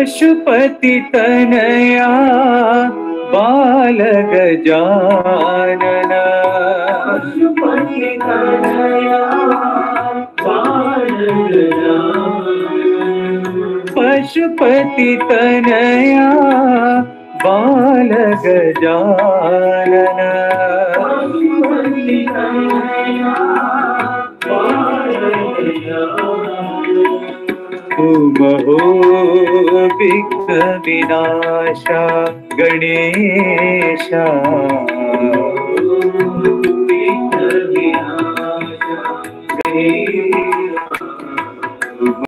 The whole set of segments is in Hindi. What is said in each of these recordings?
पशुपति तनया बाल गजानन, पशुपति तनया बाल गजानन, पशुपति तनया बाल गजानन, पशुपति तनया बाल गजानन। महो विघ्न विनाशा गणेशा,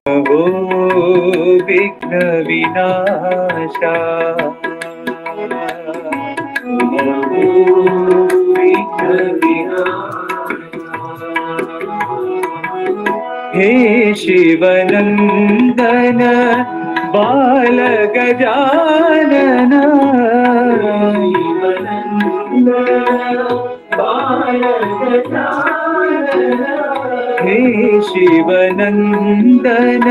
महो विघ्न विनाशा, हे शिवनंदन बाल गजानन, हे शिवनंदन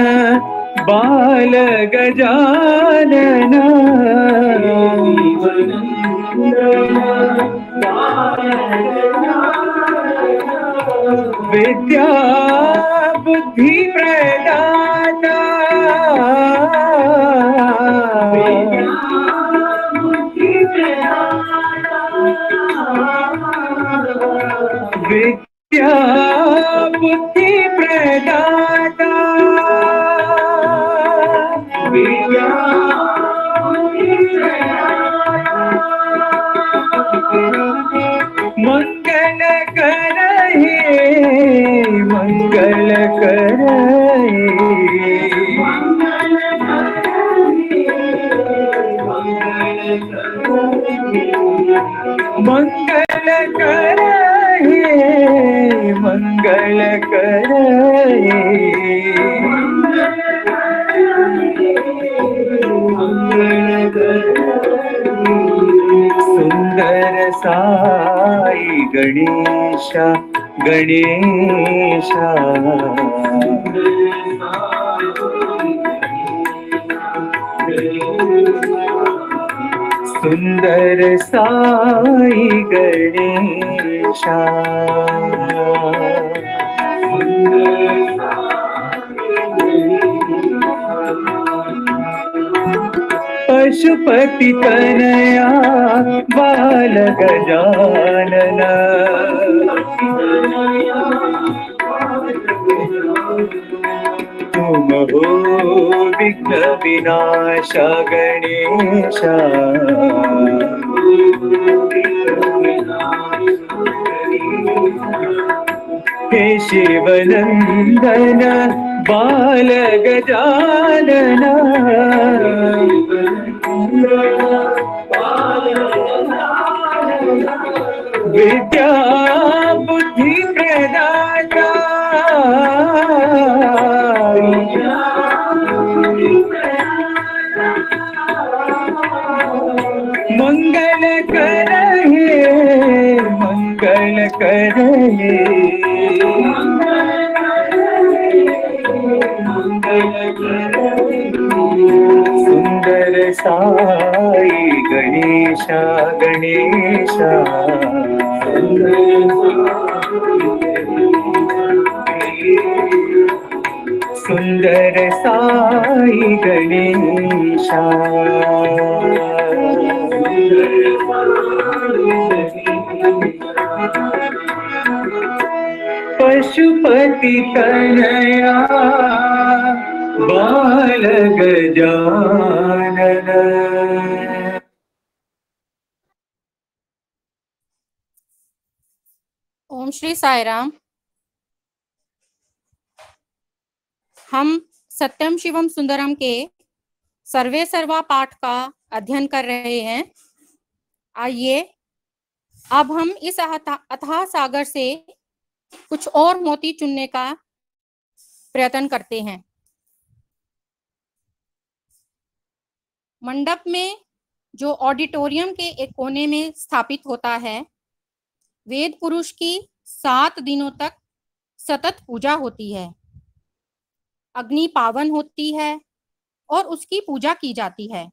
बाल गजानन, विद्या बुद्धि प्रदाता, विद्या बुद्धि प्रदाता, विद्या मंगल करहे, मंगल करहे, मंगल करहे, मंगल करहे, सुंदर साई गणेशा गणेशा, सुंदर साई गणेशा, पशुपति तनया बाल गजानन, तुम हो विघ्न विनाशा गणेशा, हे शिवनंदन बाल गजानन, विद्या बुद्धि प्रदाता, मंगल करहे, मंगल करहे, सुंदर साई गणेशा गणेशा, सुंदर साई गणेशा, पशुपति तनया बाल गजानन। ओम श्री साई राम। हम सत्यम शिवम सुंदरम के सर्वे सर्वा पाठ का अध्ययन कर रहे हैं। आइए अब हम इस अथाह सागर से कुछ और मोती चुनने का प्रयत्न करते हैं। मंडप में जो ऑडिटोरियम के एक कोने में स्थापित होता है, वेद पुरुष की 7 दिनों तक सतत पूजा होती है। अग्नि पावन होती है, और उसकी पूजा की जाती है।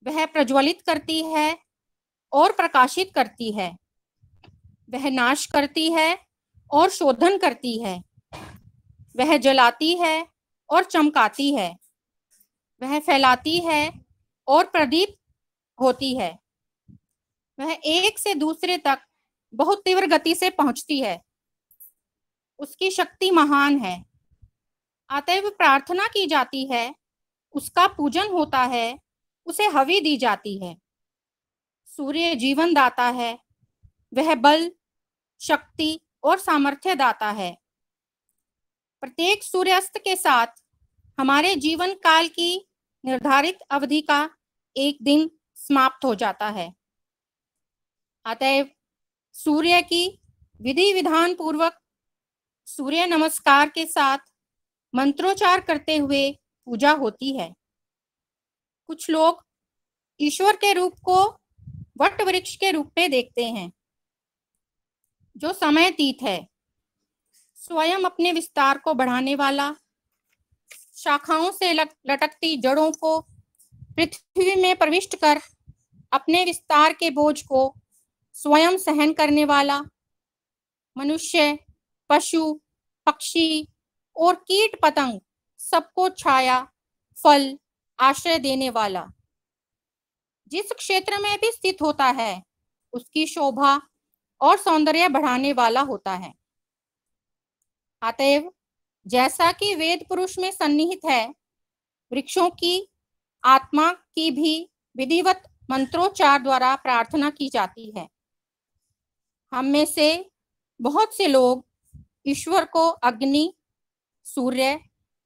वह प्रज्वलित करती है और प्रकाशित करती है। वह नाश करती है और शोधन करती है। वह जलाती है और चमकाती है। वह फैलाती है और प्रदीप होती है। वह एक से दूसरे तक बहुत तीव्र गति से पहुंचती है। उसकी शक्ति महान है। अतएव प्रार्थना की जाती है, उसका पूजन होता है, उसे हवि दी जाती है। सूर्य जीवन दाता है। वह बल, शक्ति और सामर्थ्य दाता है। प्रत्येक सूर्यास्त के साथ हमारे जीवन काल की निर्धारित अवधि का एक दिन समाप्त हो जाता है। अतएव सूर्य की विधि विधान पूर्वक सूर्य नमस्कार के साथ मंत्रोच्चार करते हुए पूजा होती है। कुछ लोग ईश्वर के रूप को वट वृक्ष के रूप में देखते हैं, जो समयतीत है, स्वयं अपने विस्तार को बढ़ाने वाला, शाखाओं से लटकती जड़ों को पृथ्वी में प्रविष्ट कर अपने विस्तार के बोझ को स्वयं सहन करने वाला, मनुष्य, पशु, पक्षी और कीट पतंग सबको छाया, फल, आश्रय देने वाला, जिस क्षेत्र में भी स्थित होता है उसकी शोभा और सौंदर्य बढ़ाने वाला होता है। अतएव जैसा कि वेद पुरुष में सन्निहित है, वृक्षों की आत्मा की भी विधिवत मंत्रोच्चार द्वारा प्रार्थना की जाती है। हम में से बहुत से लोग ईश्वर को अग्नि, सूर्य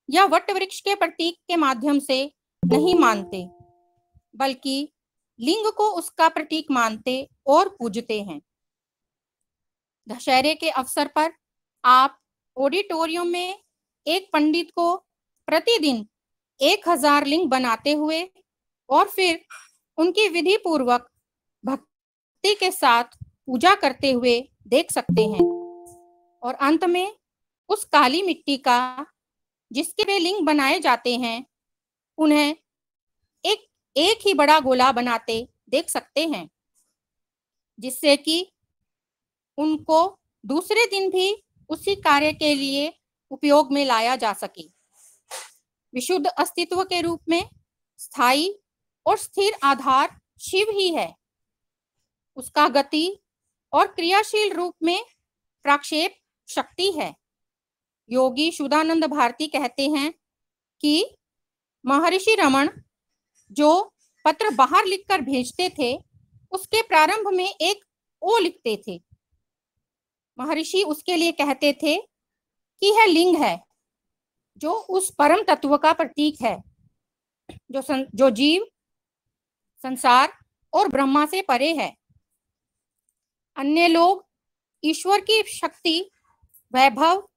या वट वृक्ष के प्रतीक के माध्यम से नहीं मानते, बल्कि लिंग को उसका प्रतीक मानते और पूजते हैं। दशहरे के अवसर पर आप ऑडिटोरियम में एक पंडित को प्रतिदिन 1000 लिंग बनाते हुए और फिर उनकी विधि पूर्वक भक्ति के साथ पूजा करते हुए देख सकते हैं। और अंत में उस काली मिट्टी का, जिसके वे लिंग बनाए जाते हैं, उन्हें एक ही बड़ा गोला बनाते देख सकते हैं, जिससे कि उनको दूसरे दिन भी उसी कार्य के लिए उपयोग में लाया जा सके। विशुद्ध अस्तित्व के रूप में स्थायी और स्थिर आधार शिव ही है। उसका गति और क्रियाशील रूप में प्रक्षेप शक्ति है। योगी शुद्धानंद भारती कहते हैं कि महर्षि रमण जो पत्र बाहर लिखकर भेजते थे, उसके प्रारंभ में एक ओ लिखते थे। महर्षि उसके लिए कहते थे कि यह लिंग है, जो उस परम तत्व का प्रतीक है, जो जीव, संसार और ब्रह्मा से परे है। अन्य लोग ईश्वर की शक्ति, वैभव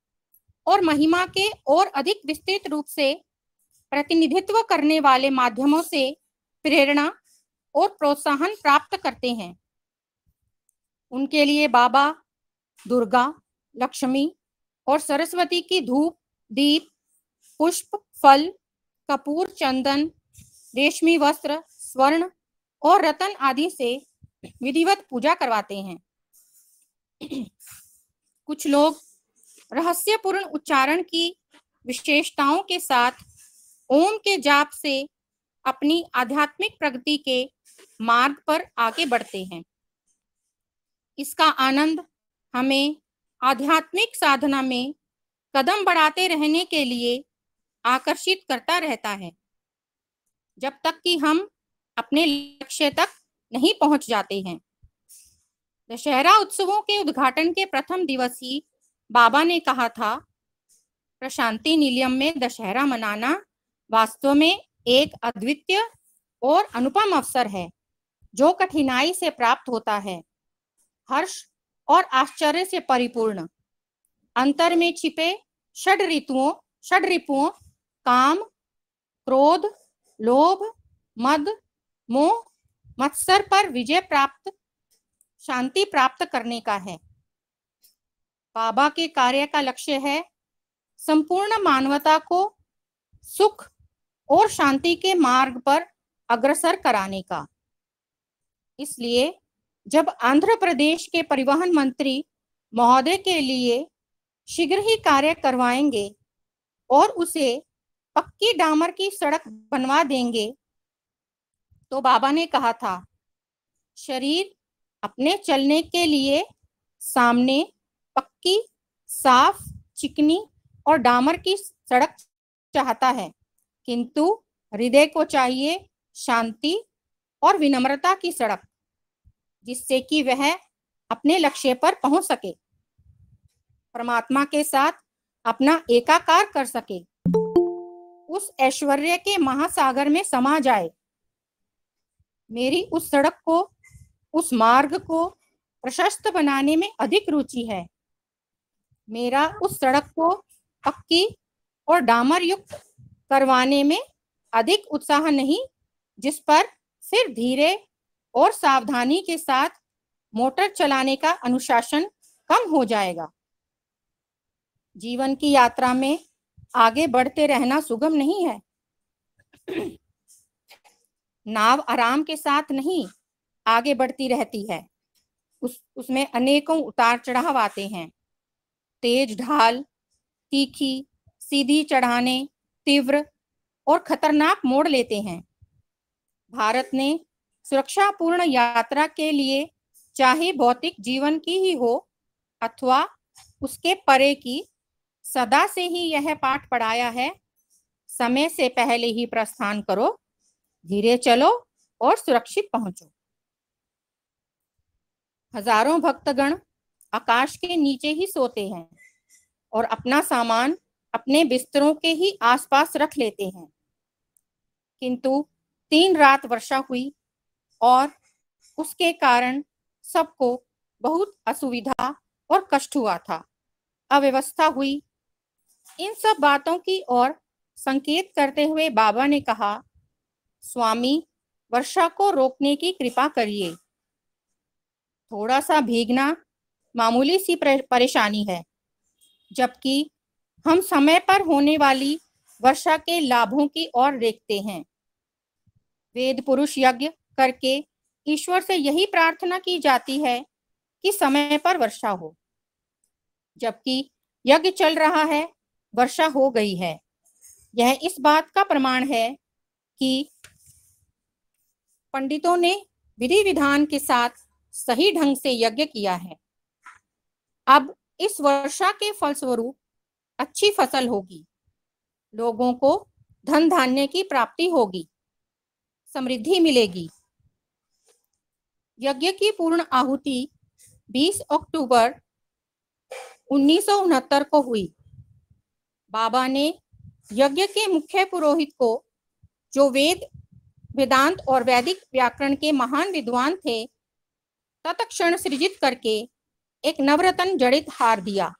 और महिमा के और अधिक विस्तृत रूप से प्रतिनिधित्व करने वाले माध्यमों से प्रेरणा और प्रोत्साहन प्राप्त करते हैं। उनके लिए बाबा, दुर्गा, लक्ष्मी और सरस्वती की धूप, दीप, पुष्प, फल, कपूर, चंदन, रेशमी वस्त्र, स्वर्ण और रतन आदि से विधिवत पूजा करवाते हैं। कुछ लोग रहस्यपूर्ण उच्चारण की विशेषताओं के साथ ओम के जाप से अपनी आध्यात्मिक प्रगति के मार्ग पर आगे बढ़ते हैं। इसका आनंद हमें आध्यात्मिक साधना में कदम बढ़ाते रहने के लिए आकर्षित करता रहता है, जब तक कि हम अपने लक्ष्य तक नहीं पहुंच जाते हैं। दशहरा उत्सवों के उद्घाटन के प्रथम दिवस ही बाबा ने कहा था, प्रशांति निलयम में दशहरा मनाना वास्तव में एक अद्वितीय और अनुपम अवसर है, जो कठिनाई से प्राप्त होता है, हर्ष और आश्चर्य से परिपूर्ण, अंतर में छिपे षड रिपुओं काम, क्रोध, लोभ, मद, मोह, मत्सर पर विजय प्राप्त, शांति प्राप्त करने का है। बाबा के कार्य का लक्ष्य है संपूर्ण मानवता को सुख और शांति के मार्ग पर अग्रसर कराने का। इसलिए जब आंध्र प्रदेश के परिवहन मंत्री महोदय के लिए शीघ्र ही कार्य करवाएंगे और उसे पक्की डामर की सड़क बनवा देंगे, तो बाबा ने कहा था, शरीर अपने चलने के लिए सामने पक्की, साफ, चिकनी और डामर की सड़क चाहता है, किंतु हृदय को चाहिए शांति और विनम्रता की सड़क, जिससे कि वह अपने लक्ष्य पर पहुंच सके, परमात्मा के साथ अपना एकाकार कर सके, उस ऐश्वर्य के महासागर में समा जाए। मेरी उस सड़क को, उस मार्ग को प्रशस्त बनाने में अधिक रुचि है। मेरा उस सड़क को पक्की और डामर युक्त करवाने में अधिक उत्साह नहीं, जिस पर फिर धीरे और सावधानी के साथ मोटर चलाने का अनुशासन कम हो जाएगा। जीवन की यात्रा में आगे बढ़ते रहना सुगम नहीं है। नाव आराम के साथ नहीं आगे बढ़ती रहती है, उसमें अनेकों उतार चढ़ाव आते हैं। तेज ढाल, तीखी सीधी चढ़ाने, तीव्र और खतरनाक मोड़ लेते हैं। भारत ने सुरक्षापूर्ण यात्रा के लिए चाहे भौतिक जीवन की ही हो अथवा उसके परे की, सदा से ही यह पाठ पढ़ाया है, समय से पहले ही प्रस्थान करो, धीरे चलो और सुरक्षित पहुंचो। हजारों भक्तगण आकाश के नीचे ही सोते हैं और अपना सामान अपने बिस्तरों के ही आसपास रख लेते हैं, किंतु 3 रात वर्षा हुई और उसके कारण सबको बहुत असुविधा और कष्ट हुआ था, अव्यवस्था हुई। इन सब बातों की ओर संकेत करते हुए बाबा ने कहा, स्वामी, वर्षा को रोकने की कृपा करिए। थोड़ा सा भीगना मामूली सी परेशानी है, जबकि हम समय पर होने वाली वर्षा के लाभों की ओर देखते हैं। वेद पुरुष यज्ञ करके ईश्वर से यही प्रार्थना की जाती है कि समय पर वर्षा हो, जबकि यज्ञ चल रहा है, वर्षा हो गई है। यह इस बात का प्रमाण है कि पंडितों ने विधि विधान के साथ सही ढंग से यज्ञ किया है। अब इस वर्षा के फलस्वरूप अच्छी फसल होगी, लोगों को धन धान्य की प्राप्ति होगी, समृद्धि मिलेगी। यज्ञ की पूर्ण आहुति 20 अक्टूबर 1969 को हुई। बाबा ने यज्ञ के मुख्य पुरोहित को, जो वेदांत और वैदिक व्याकरण के महान विद्वान थे, तत्क्षण सृजित करके एक नवरत्न जड़ित हार दिया।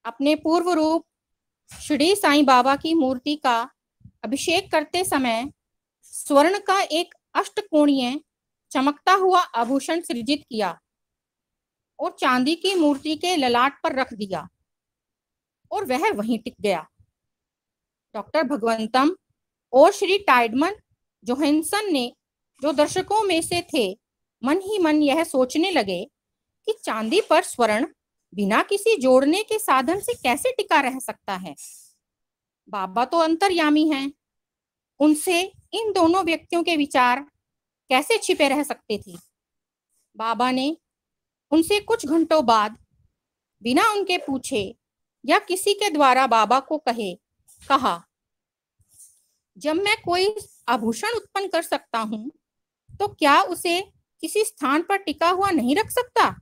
अपने पूर्व रूप श्री साईं बाबा की मूर्ति का अभिषेक करते समय स्वर्ण का एक अष्टकोणीय चमकता हुआ आभूषण सृजित किया और चांदी की मूर्ति के ललाट पर रख दिया और वह वहीं टिक गया। डॉक्टर भगवंतम और श्री टाइडमन जोहानसन ने, जो दर्शकों में से थे, मन ही मन यह सोचने लगे कि चांदी पर स्वर्ण बिना किसी जोड़ने के साधन से कैसे टिका रह सकता है। बाबा तो अंतर्यामी हैं, उनसे इन दोनों व्यक्तियों के विचार कैसे छिपे रह सकते थे। बाबा ने उनसे कुछ घंटों बाद बिना उनके पूछे या किसी के द्वारा बाबा को कहा, जब मैं कोई आभूषण उत्पन्न कर सकता हूं तो क्या उसे किसी स्थान पर टिका हुआ नहीं रख सकता?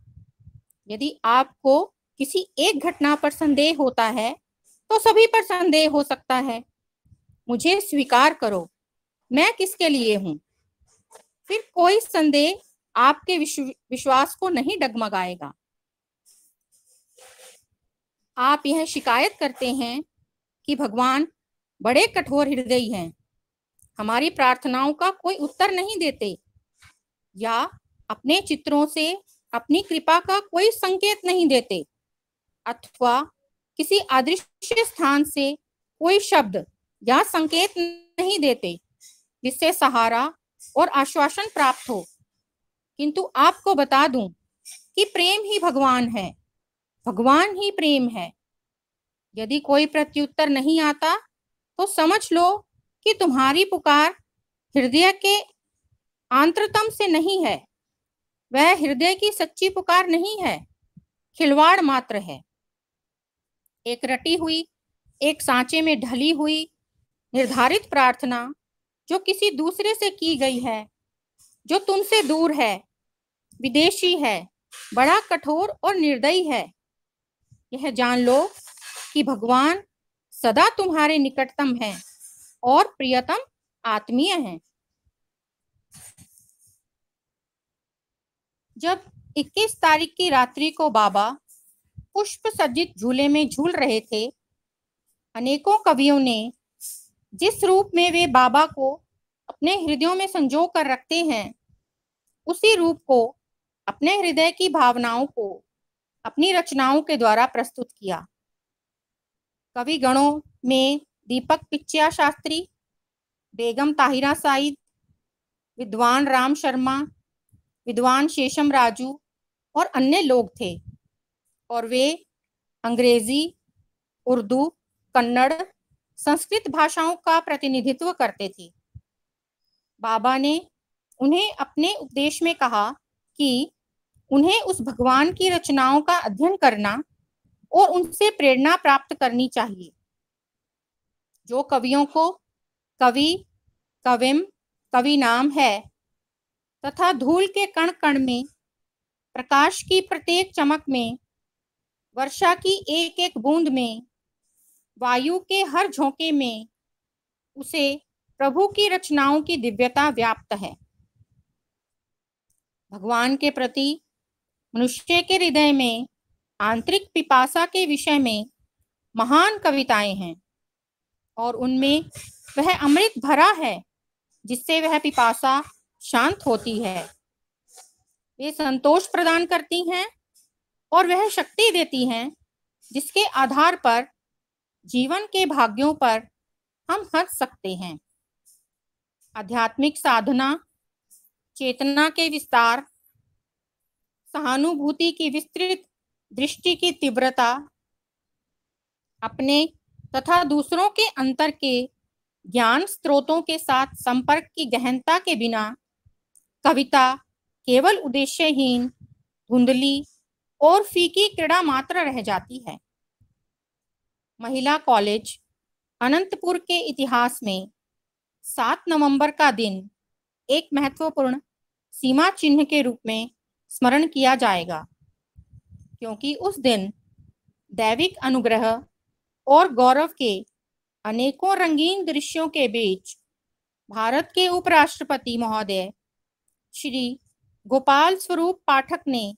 यदि आपको किसी एक घटना पर संदेह होता है तो सभी पर संदेह हो सकता है। मुझे स्वीकार करो, मैं किसके लिए हूं। फिर कोई संदेह आपके विश्वास को नहीं डगमगाएगा। आप यह शिकायत करते हैं कि भगवान बड़े कठोर हृदयी हैं, हमारी प्रार्थनाओं का कोई उत्तर नहीं देते, या अपने चित्रों से अपनी कृपा का कोई संकेत नहीं देते, अथवा किसी अदृश्य स्थान से कोई शब्द या संकेत नहीं देते जिससे सहारा और आश्वासन प्राप्त हो, किंतु आपको बता दूं कि प्रेम ही भगवान है, भगवान ही प्रेम है। यदि कोई प्रत्युत्तर नहीं आता तो समझ लो कि तुम्हारी पुकार हृदय के आंतरतम से नहीं है, वह हृदय की सच्ची पुकार नहीं है, खिलवाड़ मात्र है। एक रटी हुई, एक सांचे में ढली हुई निर्धारित प्रार्थना जो किसी दूसरे से की गई है, जो तुमसे दूर है, विदेशी है, बड़ा कठोर और निर्दयी है। यह जान लो कि भगवान सदा तुम्हारे निकटतम हैं और प्रियतम आत्मीय हैं। जब 21 तारीख की रात्रि को बाबा पुष्प सज्जित झूले में झूल रहे थे, अनेकों कवियों ने जिस रूप में वे बाबा को अपने हृदयों में संजो कर रखते हैं, उसी रूप को अपने हृदय की भावनाओं को अपनी रचनाओं के द्वारा प्रस्तुत किया। कवि गणों में दीपक पिच्चिया शास्त्री, बेगम ताहिरा साइद, विद्वान राम शर्मा, विद्वान शेषम राजू और अन्य लोग थे, और वे अंग्रेजी, उर्दू, कन्नड़, संस्कृत भाषाओं का प्रतिनिधित्व करते थे। बाबा ने उन्हें अपने उपदेश में कहा कि उन्हें उस भगवान की रचनाओं का अध्ययन करना और उनसे प्रेरणा प्राप्त करनी चाहिए जो कवियों को कवि, कविम, कवि नाम है, तथा धूल के कण कण में, प्रकाश की प्रत्येक चमक में, वर्षा की एक एक बूंद में, वायु के हर झोंके में उसे प्रभु की रचनाओं की दिव्यता व्याप्त है। भगवान के प्रति मनुष्य के हृदय में आंतरिक पिपासा के विषय में महान कविताएं हैं, और उनमें वह अमृत भरा है जिससे वह पिपासा शांत होती है। वे संतोष प्रदान करती हैं और वह शक्ति देती हैं जिसके आधार पर जीवन के भाग्यों पर हम हंस सकते हैं। आध्यात्मिक साधना, चेतना के विस्तार, सहानुभूति की विस्तृत दृष्टि की तीव्रता, अपने तथा दूसरों के अंतर के ज्ञान स्रोतों के साथ संपर्क की गहनता के बिना कविता केवल उद्देश्यहीन, धुंधली और फीकी क्रीड़ा मात्र रह जाती है। महिला कॉलेज अनंतपुर के इतिहास में 7 नवंबर का दिन एक महत्वपूर्ण सीमा चिन्ह के रूप में स्मरण किया जाएगा, क्योंकि उस दिन दैविक अनुग्रह और गौरव के अनेकों रंगीन दृश्यों के बीच भारत के उपराष्ट्रपति महोदय श्री गोपाल स्वरूप पाठक ने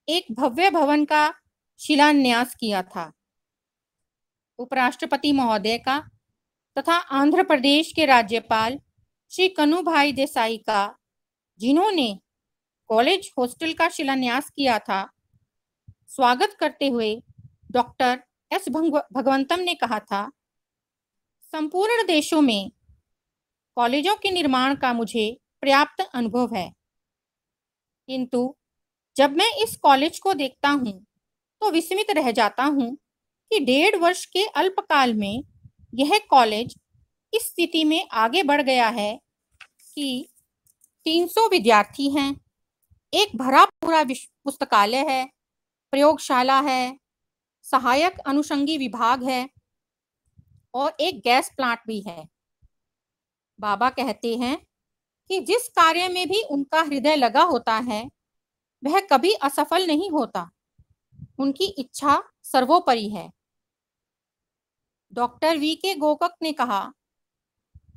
एक भव्य भवन का शिलान्यास किया था। उपराष्ट्रपति महोदय का तथा आंध्र प्रदेश के राज्यपाल श्री कन्हूभाई देसाई का, जिन्होंने कॉलेज हॉस्टल का शिलान्यास किया था, स्वागत करते हुए डॉक्टर एस भगवंतम ने कहा था, संपूर्ण देशों में कॉलेजों के निर्माण का मुझे पर्याप्त अनुभव है, किंतु जब मैं इस कॉलेज को देखता हूं तो विस्मित रह जाता हूं कि 1.5 वर्ष के अल्पकाल में यह कॉलेज इस स्थिति में आगे बढ़ गया है कि 300 विद्यार्थी हैं, एक भरा पूरा पुस्तकालय है, प्रयोगशाला है, सहायक अनुषंगी विभाग है और एक गैस प्लांट भी है। बाबा कहते हैं कि जिस कार्य में भी उनका हृदय लगा होता है वह कभी असफल नहीं होता, उनकी इच्छा सर्वोपरि है। डॉक्टर वी के गोकक ने कहा,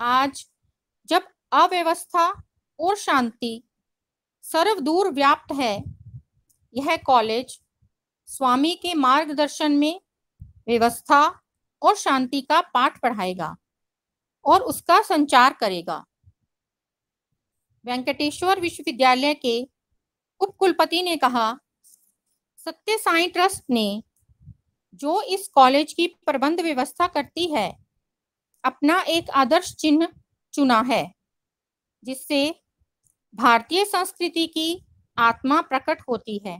आज जब अव्यवस्था और शांति सर्वदूर व्याप्त है, यह कॉलेज स्वामी के मार्गदर्शन में व्यवस्था और शांति का पाठ पढ़ाएगा और उसका संचार करेगा। वेंकटेश्वर विश्वविद्यालय के उपकुलपति ने कहा, सत्य साई ट्रस्ट ने जो इस कॉलेज की प्रबंध व्यवस्था करती है अपना एक आदर्श चिन्ह चुना है जिससे भारतीय संस्कृति की आत्मा प्रकट होती है।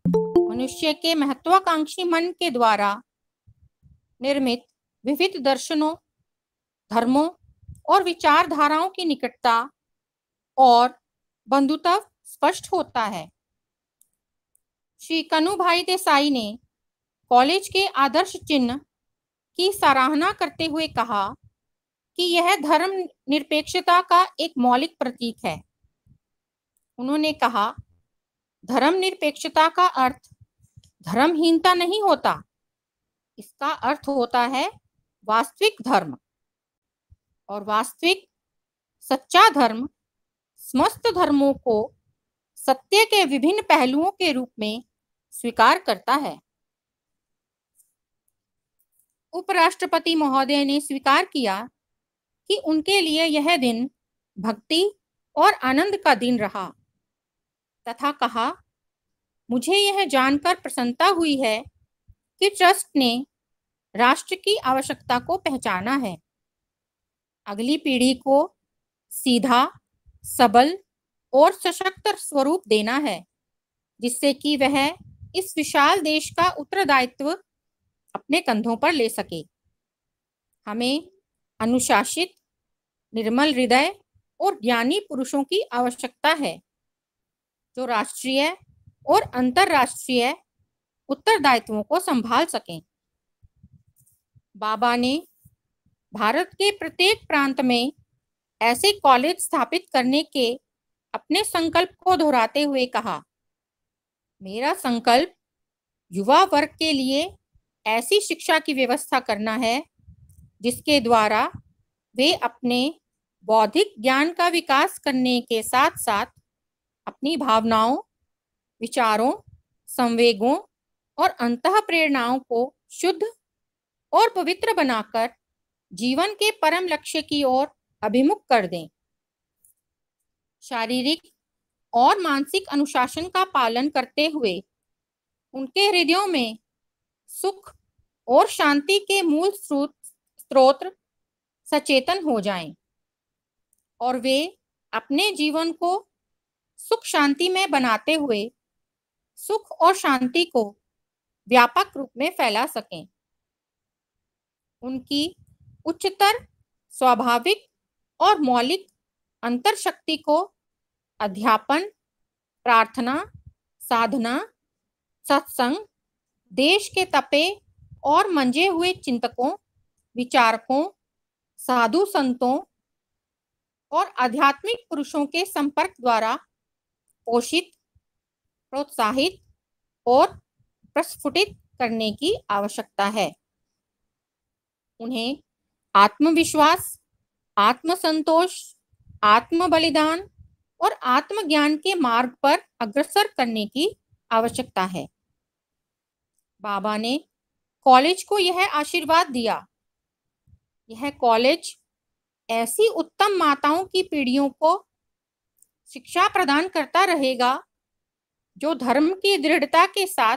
मनुष्य के महत्वाकांक्षी मन के द्वारा निर्मित विविध दर्शनों, धर्मों और विचारधाराओं की निकटता और बंधुत्व स्पष्ट होता है। श्री कन्हूभाई देसाई ने कॉलेज के आदर्श चिन्ह की सराहना करते हुए कहा कि यह धर्म निरपेक्षता का एक मौलिक प्रतीक है। उन्होंने कहा, धर्म निरपेक्षता का अर्थ धर्महीनता नहीं होता, इसका अर्थ होता है वास्तविक धर्म, और वास्तविक सच्चा धर्म समस्त धर्मों को सत्य के विभिन्न पहलुओं के रूप में स्वीकार करता है। उपराष्ट्रपति महोदय ने स्वीकार किया कि उनके लिए यह दिन भक्ति और आनंद का दिन रहा तथा कहा, मुझे यह जानकर प्रसन्नता हुई है कि ट्रस्ट ने राष्ट्र की आवश्यकता को पहचाना है। अगली पीढ़ी को सीधा, सबल और सशक्त स्वरूप देना है जिससे कि वह इस विशाल देश का उत्तरदायित्व अपने कंधों पर ले सके। हमें अनुशासित, निर्मल हृदय और ज्ञानी पुरुषों की आवश्यकता है जो राष्ट्रीय और अंतर्राष्ट्रीय उत्तरदायित्वों को संभाल सकें। बाबा ने भारत के प्रत्येक प्रांत में ऐसे कॉलेज स्थापित करने के अपने संकल्प को दोहराते हुए कहा, मेरा संकल्प युवा वर्ग के लिए ऐसी शिक्षा की व्यवस्था करना है जिसके द्वारा वे अपने बौद्धिक ज्ञान का विकास करने के साथ साथ अपनी भावनाओं, विचारों, संवेगों और अंतः प्रेरणाओं को शुद्ध और पवित्र बनाकर जीवन के परम लक्ष्य की ओर अभिमुख कर दें। शारीरिक और मानसिक अनुशासन का पालन करते हुए उनके हृदयों में सुख और शांति के मूल स्रोत सचेतन हो जाएं और वे अपने जीवन को सुख शांति में बनाते हुए सुख और शांति को व्यापक रूप में फैला सकें। उनकी उच्चतर, स्वाभाविक और मौलिक अंतर शक्ति को अध्यापन, प्रार्थना, साधना, सत्संग, देश के तपे और मंजे हुए चिंतकों, विचारकों, साधु संतों और आध्यात्मिक पुरुषों के संपर्क द्वारा पोषित, प्रोत्साहित और प्रस्फुटित करने की आवश्यकता है। उन्हें आत्मविश्वास, आत्मसंतोष, आत्म बलिदान और आत्मज्ञान के मार्ग पर अग्रसर करने की आवश्यकता है। बाबा ने कॉलेज को यह आशीर्वाद दिया, यह कॉलेज ऐसी उत्तम माताओं की पीढ़ियों को शिक्षा प्रदान करता रहेगा जो धर्म की दृढ़ता के साथ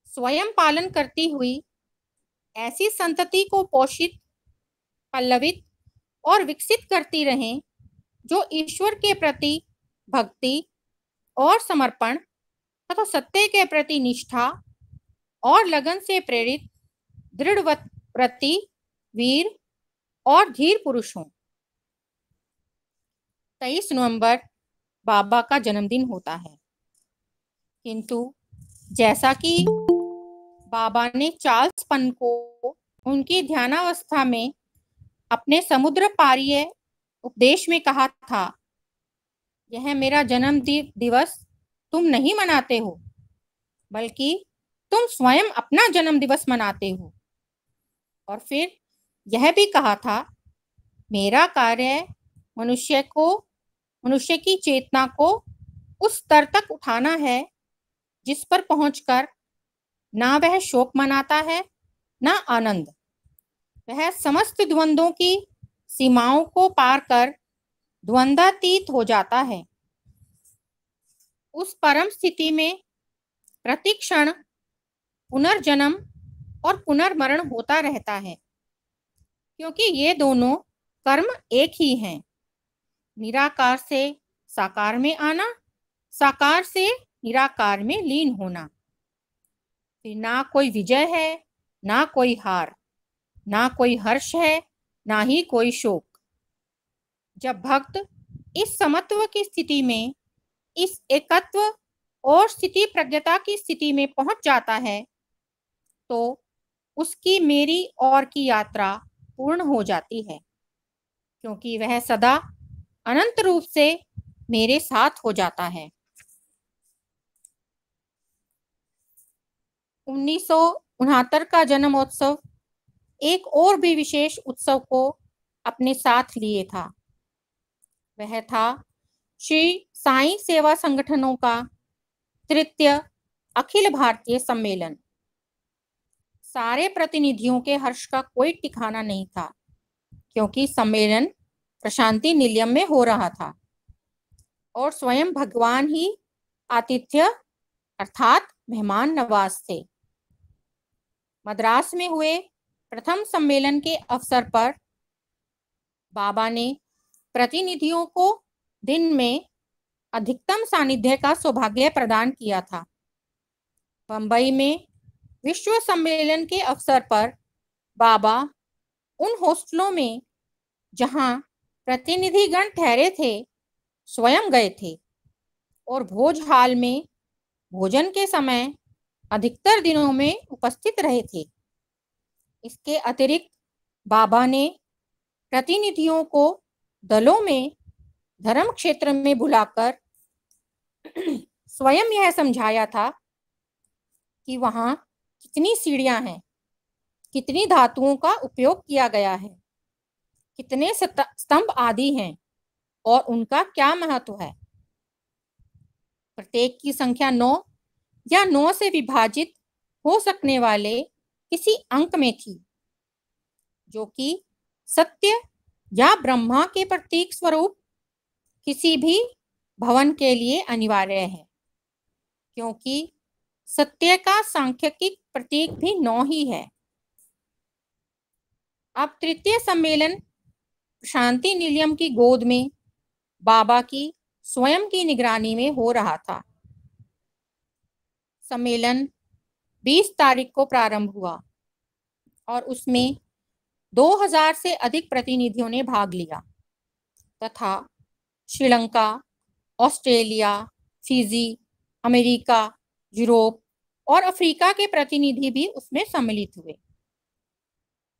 स्वयं पालन करती हुई ऐसी संतति को पोषित, पल्लवित और विकसित करती रहें जो ईश्वर के प्रति भक्ति और समर्पण तथा सत्य के प्रति निष्ठा और लगन से प्रेरित दृढ़व्रती, वीर और धीर पुरुष हों। 23 नवंबर बाबा का जन्मदिन होता है, किंतु जैसा कि बाबा ने चार्ल्स पन को उनकी ध्यानावस्था में अपने समुद्र पारीय उपदेश में कहा था, यह मेरा जन्म दिवस तुम नहीं मनाते हो, बल्कि तुम स्वयं अपना जन्म दिवस मनाते हो। और फिर यह भी कहा था, मेरा कार्य मनुष्य की चेतना को उस स्तर तक उठाना है जिस पर पहुंचकर ना वह शोक मनाता है ना आनंद, वह समस्त द्वंद्वों की सीमाओं को पार कर द्वंद्वातीत हो जाता है। उस परम स्थिति में प्रतिक्षण पुनर्जन्म और पुनर्मरण होता रहता है। क्योंकि ये दोनों कर्म एक ही हैं। निराकार से साकार में आना, साकार से निराकार में लीन होना। फिर ना कोई विजय है, ना कोई हार, ना कोई हर्ष है, ना ही कोई शोक। जब भक्त इस समत्व की स्थिति में, इस एकत्व और स्थिति प्रज्ञता की स्थिति में पहुंच जाता है, तो उसकी मेरी और की यात्रा पूर्ण हो जाती है, क्योंकि वह सदा अनंत रूप से मेरे साथ हो जाता है। 1969 का जन्मोत्सव एक और भी विशेष उत्सव को अपने साथ लिए था। वह था श्री साईं सेवा संगठनों का तृतीय अखिल भारतीय सम्मेलन। सारे प्रतिनिधियों के हर्ष का कोई ठिकाना नहीं था, क्योंकि सम्मेलन प्रशांति निलयम में हो रहा था और स्वयं भगवान ही आतिथ्य अर्थात मेहमान नवाज थे। मद्रास में हुए प्रथम सम्मेलन के अवसर पर बाबा ने प्रतिनिधियों को दिन में अधिकतम सानिध्य का सौभाग्य प्रदान किया था। बंबई में विश्व सम्मेलन के अवसर पर बाबा उन हॉस्टलों में जहां प्रतिनिधिगण ठहरे थे स्वयं गए थे और भोज हाल में भोजन के समय अधिकतर दिनों में उपस्थित रहे थे। इसके अतिरिक्त बाबा ने प्रतिनिधियों को दलों में धर्म क्षेत्र में बुलाकर स्वयं यह समझाया था कि वहां कितनी सीढ़ियां हैं, कितनी धातुओं का उपयोग किया गया है, कितने स्तंभ आदि हैं और उनका क्या महत्व है। प्रत्येक की संख्या 9 या 9 से विभाजित हो सकने वाले किसी अंक में थी, जो कि सत्य या ब्रह्मा के प्रतीक स्वरूप किसी भी भवन के लिए अनिवार्य है, क्योंकि सत्य का सांख्यिक प्रतीक भी 9 ही है। अब तृतीय सम्मेलन शांति निलयम की गोद में बाबा की स्वयं की निगरानी में हो रहा था। सम्मेलन 20 तारीख को प्रारंभ हुआ और उसमें 2000 से अधिक प्रतिनिधियों ने भाग लिया तथा Sri Lanka, Australia, Fiji, America, Europe और अफ्रीका के प्रतिनिधि भी उसमें सम्मिलित हुए।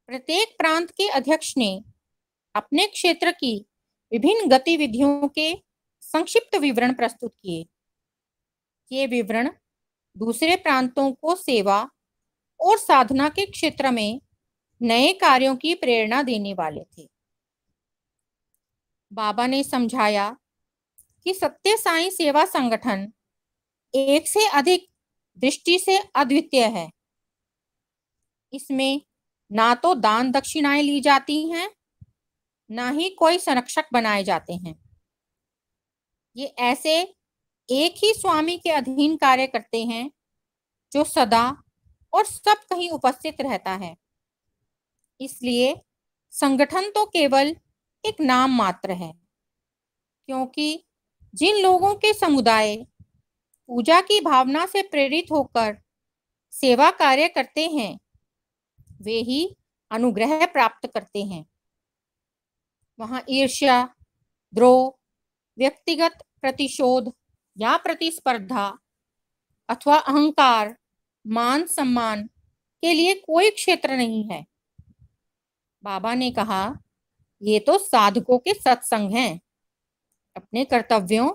प्रत्येक प्रांत के अध्यक्ष ने अपने क्षेत्र की विभिन्न गतिविधियों के संक्षिप्त विवरण प्रस्तुत किए। ये विवरण दूसरे प्रांतों को सेवा और साधना के क्षेत्र में नए कार्यों की प्रेरणा देने वाले थे। बाबा ने समझाया कि सत्य साईं सेवा संगठन एक से अधिक दृष्टि से अद्वितीय है। इसमें ना तो दान दक्षिणाएं ली जाती हैं, ना ही कोई संरक्षक बनाए जाते हैं। ये ऐसे एक ही स्वामी के अधीन कार्य करते हैं जो सदा और सब कहीं उपस्थित रहता है। इसलिए संगठन तो केवल एक नाम मात्र है, क्योंकि जिन लोगों के समुदाय पूजा की भावना से प्रेरित होकर सेवा कार्य करते हैं, वे ही अनुग्रह प्राप्त करते हैं। वहां ईर्ष्या, द्रोह, व्यक्तिगत प्रतिशोध या प्रतिस्पर्धा अथवा अहंकार, मान सम्मान के लिए कोई क्षेत्र नहीं है। बाबा ने कहा, ये तो साधकों के सत्संग हैं। अपने कर्तव्यों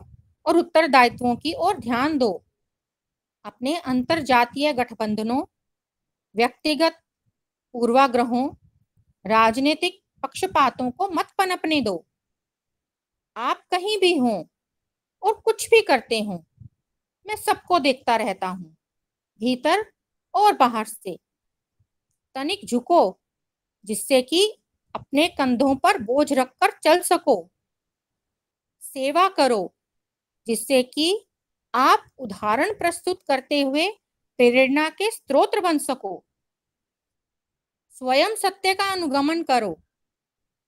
और उत्तरदायित्वों की ओर ध्यान दो। अपने अंतरजातीय गठबंधनों, व्यक्तिगत पूर्वाग्रहों, राजनीतिक पक्षपातों को मत पनपने दो। आप कहीं भी हों और कुछ भी करते हों, मैं सबको देखता रहता हूं, भीतर और बाहर से। तनिक झुको, जिससे कि अपने कंधों पर बोझ रखकर चल सको। सेवा करो, जिससे कि आप उदाहरण प्रस्तुत करते हुए प्रेरणा के स्रोत बन सको। स्वयं सत्य का अनुगमन करो,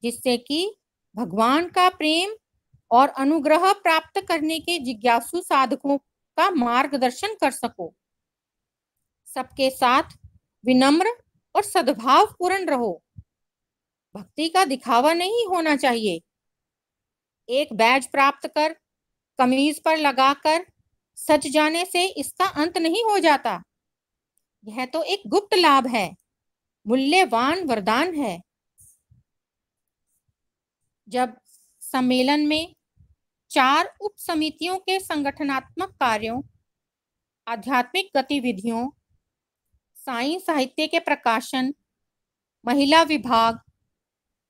जिससे कि भगवान का प्रेम और अनुग्रह प्राप्त करने के जिज्ञासु साधकों का मार्गदर्शन कर सको। सबके साथ विनम्र और सद्भाव पूर्ण रहो। भक्ति का दिखावा नहीं होना चाहिए। एक बैज प्राप्त कर, कमीज पर लगाकर सज जाने से इसका अंत नहीं हो जाता। यह तो एक गुप्त लाभ है, मूल्यवान वरदान है। जब सम्मेलन में 4 उप समितियों के संगठनात्मक कार्यों, आध्यात्मिक गतिविधियों, साई साहित्य के प्रकाशन, महिला विभाग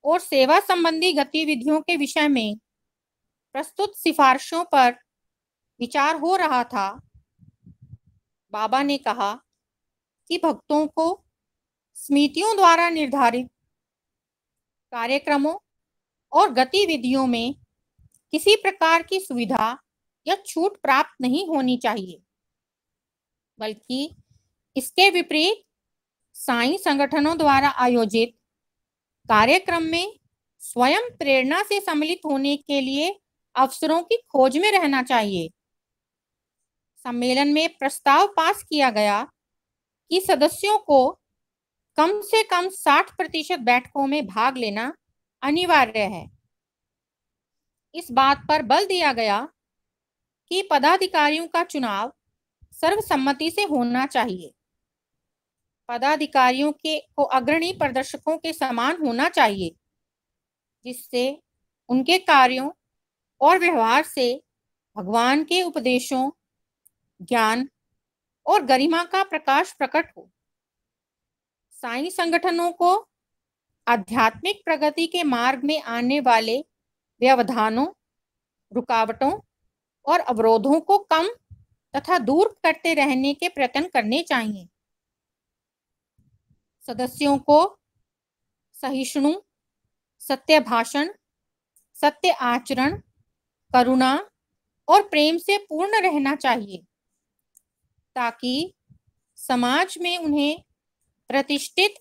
और सेवा संबंधी गतिविधियों के विषय में प्रस्तुत सिफारिशों पर विचार हो रहा था, बाबा ने कहा कि भक्तों को समितियों द्वारा निर्धारित कार्यक्रमों और गतिविधियों में किसी प्रकार की सुविधा या छूट प्राप्त नहीं होनी चाहिए, बल्कि इसके विपरीत साईं संगठनों द्वारा आयोजित कार्यक्रम में स्वयं प्रेरणा से सम्मिलित होने के लिए अवसरों की खोज में रहना चाहिए। सम्मेलन में प्रस्ताव पास किया गया कि सदस्यों को कम से कम 60% बैठकों में भाग लेना अनिवार्य है। इस बात पर बल दिया गया कि पदाधिकारियों का चुनाव सर्वसम्मति से होना चाहिए। पदाधिकारियों को अग्रणी प्रदर्शकों के समान होना चाहिए, जिससे उनके कार्यों और व्यवहार से भगवान के उपदेशों, ज्ञान और गरिमा का प्रकाश प्रकट हो। साईं संगठनों को आध्यात्मिक प्रगति के मार्ग में आने वाले व्यवधानों, रुकावटों और अवरोधों को कम तथा दूर करते रहने के प्रयत्न करने चाहिए। सदस्यों को सहिष्णु, सत्य भाषण, सत्य आचरण, करुणा और प्रेम से पूर्ण रहना चाहिए, ताकि समाज में उन्हें प्रतिष्ठित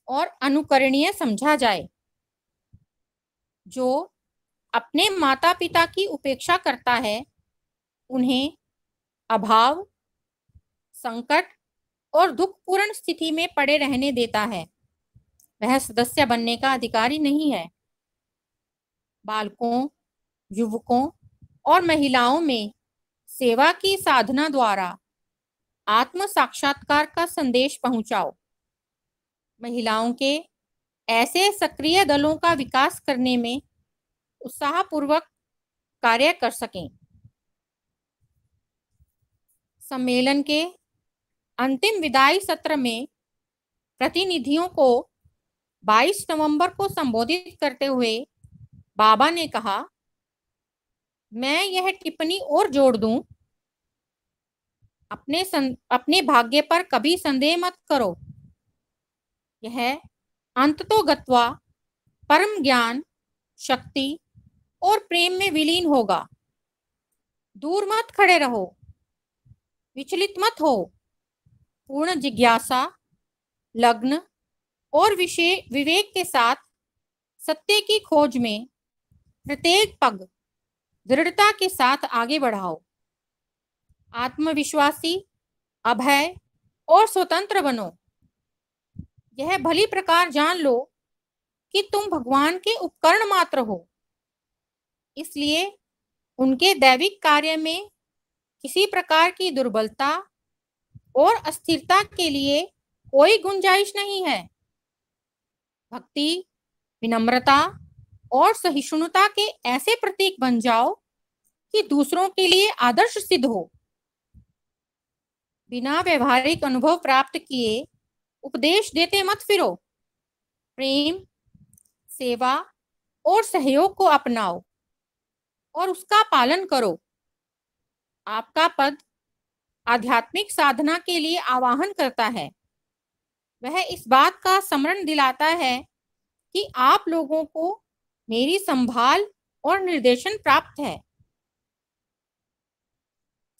और अनुकरणीय समझा जाए। जो अपने माता पिता की उपेक्षा करता है, उन्हें अभाव, संकट और दुखपूर्ण स्थिति में पड़े रहने देता है, वह सदस्य बनने का अधिकारी नहीं है। बालकों, युवकों और महिलाओं में सेवा की साधना द्वारा आत्म साक्षात्कार का संदेश पहुंचाओ। महिलाओं के ऐसे सक्रिय दलों का विकास करने में उत्साहपूर्वक कार्य कर सकें। सम्मेलन के अंतिम विदाई सत्र में प्रतिनिधियों को 22 नवंबर को संबोधित करते हुए बाबा ने कहा, मैं यह टिप्पणी और जोड़ दूं, अपने भाग्य पर कभी संदेह मत करो। यह अंततोगत्वा परम ज्ञान, शक्ति और प्रेम में विलीन होगा। दूर मत खड़े रहो, विचलित मत हो। पूर्ण जिज्ञासा, लग्न और विवेक के साथ सत्य की खोज में प्रत्येक पग दृढ़ता के साथ आगे बढ़ाओ। आत्मविश्वासी, अभय और स्वतंत्र बनो। यह भली प्रकार जान लो कि तुम भगवान के उपकरण मात्र हो, इसलिए उनके दैविक कार्य में किसी प्रकार की दुर्बलता और अस्थिरता के लिए कोई गुंजाइश नहीं है। भक्ति, विनम्रता और सहिष्णुता के ऐसे प्रतीक बन जाओ कि दूसरों के लिए आदर्श सिद्ध हो। बिना व्यवहारिक अनुभव प्राप्त किए उपदेश देते मत फिरो। प्रेम, सेवा और सहयोग को अपनाओ और उसका पालन करो। आपका पद आध्यात्मिक साधना के लिए आवाहन करता है। वह इस बात का स्मरण दिलाता है कि आप लोगों को मेरी संभाल और निर्देशन प्राप्त है।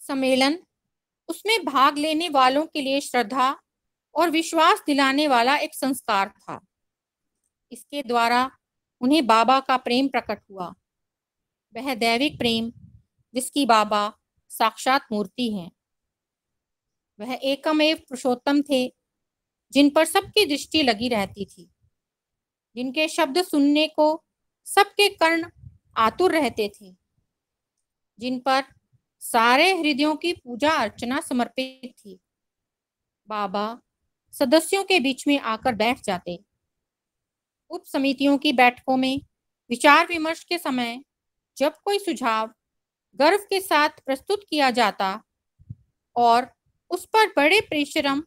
सम्मेलन उसमें भाग लेने वालों के लिए श्रद्धा और विश्वास दिलाने वाला एक संस्कार था। इसके द्वारा उन्हें बाबा का प्रेम प्रकट हुआ, वह दैविक प्रेम जिसकी बाबा साक्षात मूर्ति हैं। वह एकमेव पुरुषोत्तम थे जिन पर सबकी दृष्टि लगी रहती थी, जिनके शब्द सुनने को सबके कर्ण आतुर रहते थे, जिन पर सारे हृदयों की पूजा अर्चना समर्पित थी। बाबा सदस्यों के बीच में आकर बैठ जाते। उप समितियों की बैठकों में विचार विमर्श के समय जब कोई सुझाव गर्व के साथ प्रस्तुत किया जाता और उस पर बड़े परिश्रम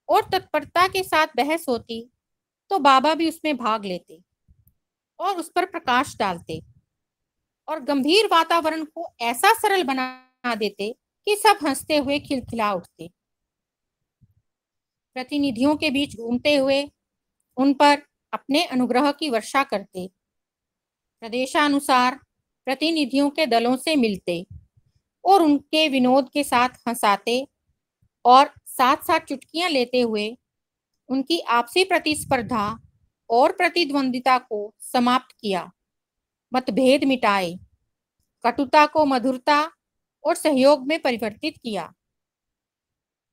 और तत्परता के साथ बहस होती, तो बाबा भी उसमें भाग लेते और उस पर प्रकाश डालते और गंभीर वातावरण को ऐसा सरल बना देते कि सब हंसते हुए खिलखिला उठते। प्रतिनिधियों के बीच घूमते हुए उन पर अपने अनुग्रह की वर्षा करते, प्रदेशानुसार प्रतिनिधियों के दलों से मिलते और उनके विनोद के साथ हंसाते और साथ साथ चुटकियां लेते हुए उनकी आपसी प्रतिस्पर्धा और प्रतिद्वंदिता को समाप्त किया, मतभेद मिटाए, कटुता को मधुरता और सहयोग में परिवर्तित किया।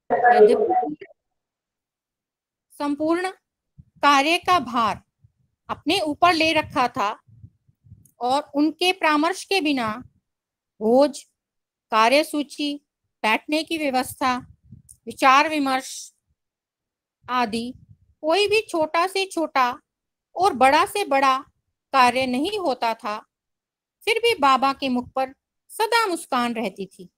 यद्यपि संपूर्ण कार्य का भार अपने ऊपर ले रखा था और उनके परामर्श के बिना भोज, कार्यसूची, बैठने की व्यवस्था, विचार विमर्श आदि कोई भी छोटा से छोटा और बड़ा से बड़ा कार्य नहीं होता था, फिर भी बाबा के मुख पर सदा मुस्कान रहती थी,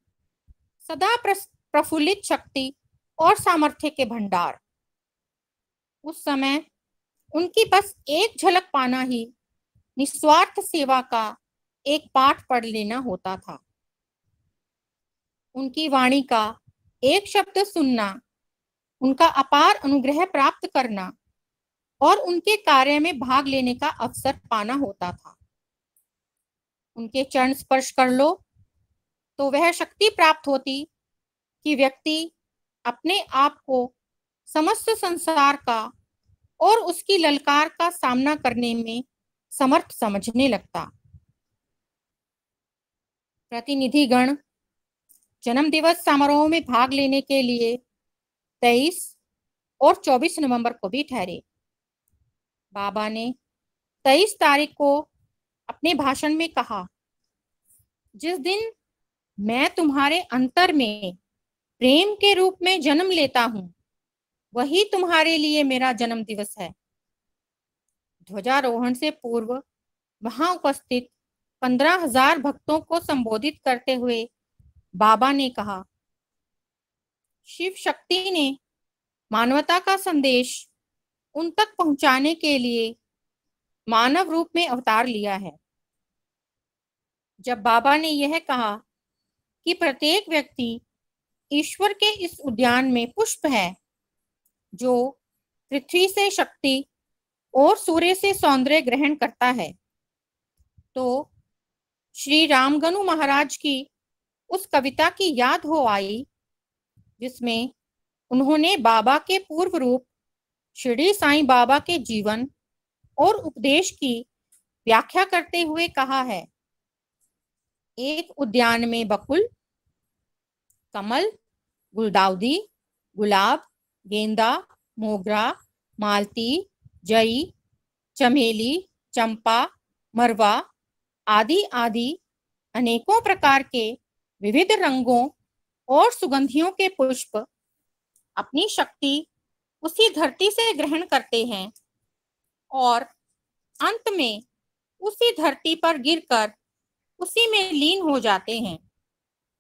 सदा प्रफुल्लित शक्ति और सामर्थ्य के भंडार। उस समय उनकी बस एक झलक पाना ही निस्वार्थ सेवा का एक पाठ पढ़ लेना होता था। उनकी वाणी का एक शब्द सुनना, उनका अपार अनुग्रह प्राप्त करना और उनके कार्य में भाग लेने का अवसर पाना होता था। उनके चरण स्पर्श कर लो तो वह शक्ति प्राप्त होती कि व्यक्ति अपने आप को समस्त संसार का और उसकी ललकार का सामना करने में समर्थ समझने लगता। प्रतिनिधिगण जन्म दिवस समारोह में भाग लेने के लिए 23 और 24 नवंबर को भी ठहरे। बाबा ने 23 तारीख को अपने भाषण में कहा, जिस दिन मैं तुम्हारे अंतर में प्रेम के रूप में जन्म लेता हूं, वही तुम्हारे लिए मेरा जन्म दिवस है। ध्वजारोहण से पूर्व वहां उपस्थित 15,000 भक्तों को संबोधित करते हुए बाबा ने कहा, शिव शक्ति ने मानवता का संदेश उन तक पहुंचाने के लिए मानव रूप में अवतार लिया है। जब बाबा ने यह कहा कि प्रत्येक व्यक्ति ईश्वर के इस उद्यान में पुष्प है, जो पृथ्वी से शक्ति और सूर्य से सौंदर्य ग्रहण करता है, तो श्री रामगनु महाराज की उस कविता की याद हो आई जिसमें उन्होंने बाबा के पूर्व रूप शिरडी साईं बाबा के जीवन और उपदेश की व्याख्या करते हुए कहा है, एक उद्यान में बकुल, कमल, गुलदाउदी, गुलाब, गेंदा, मोगरा, मालती, जई, चमेली, चंपा, मरवा आदि आदि अनेकों प्रकार के विविध रंगों और सुगंधियों के पुष्प अपनी शक्ति उसी धरती से ग्रहण करते हैं और अंत में उसी धरती पर गिरकर उसी में लीन हो जाते हैं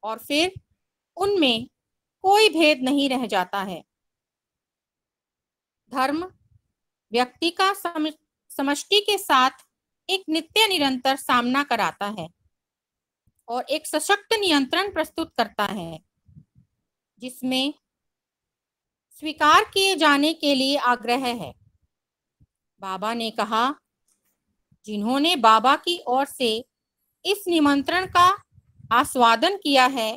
और फिर उनमें कोई भेद नहीं रह जाता है। धर्म व्यक्ति का समष्टि के साथ एक नित्य निरंतर सामना कराता है और एक सशक्त नियंत्रण प्रस्तुत करता है, जिसमें स्वीकार किए जाने के लिए आग्रह है। बाबा ने कहा, जिन्होंने बाबा की ओर से इस निमंत्रण का आस्वादन किया है,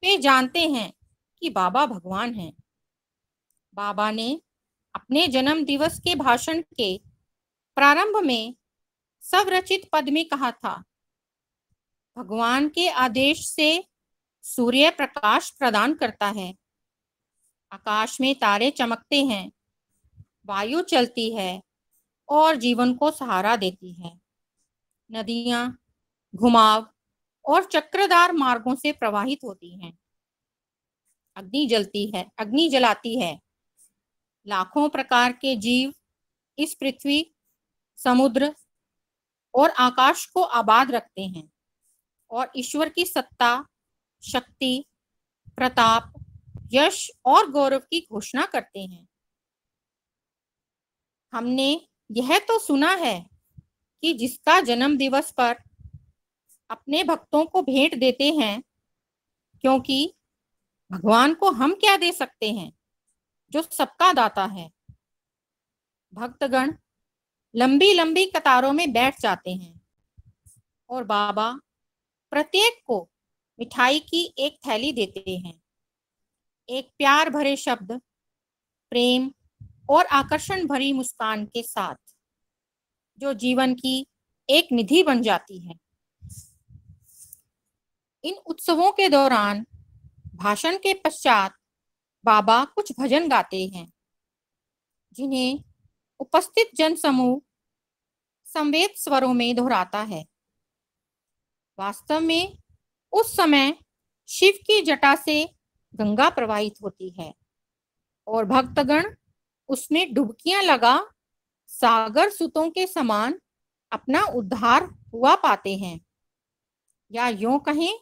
वे जानते हैं कि बाबा भगवान हैं। बाबा ने अपने जन्म दिवस के भाषण के प्रारंभ में स्वरचित पद में कहा था, भगवान के आदेश से सूर्य प्रकाश प्रदान करता है, आकाश में तारे चमकते हैं, वायु चलती है और जीवन को सहारा देती है, नदियां घुमाव और चक्रदार मार्गों से प्रवाहित होती हैं, अग्नि जलाती है, लाखों प्रकार के जीव इस पृथ्वी, समुद्र और आकाश को आबाद रखते हैं और ईश्वर की सत्ता, शक्ति, प्रताप, यश और गौरव की घोषणा करते हैं। हमने यह तो सुना है कि जिसका जन्म दिवस पर अपने भक्तों को भेंट देते हैं, क्योंकि भगवान को हम क्या दे सकते हैं जो सबका दाता है। भक्तगण लंबी लंबी कतारों में बैठ जाते हैं और बाबा प्रत्येक को मिठाई की एक थैली देते हैं, एक प्यार भरे शब्द, प्रेम और आकर्षण भरी मुस्कान के साथ, जो जीवन की एक निधि बन जाती है। इन उत्सवों के दौरान भाषण के पश्चात बाबा कुछ भजन गाते हैं, जिन्हें उपस्थित जन समूह संवेद स्वरों में दोहराता है। वास्तव में उस समय शिव की जटा से गंगा प्रवाहित होती है और भक्तगण उसमें डुबकियां लगा सागर सुतों के समान अपना उद्धार हुआ पाते हैं, या यूं कहें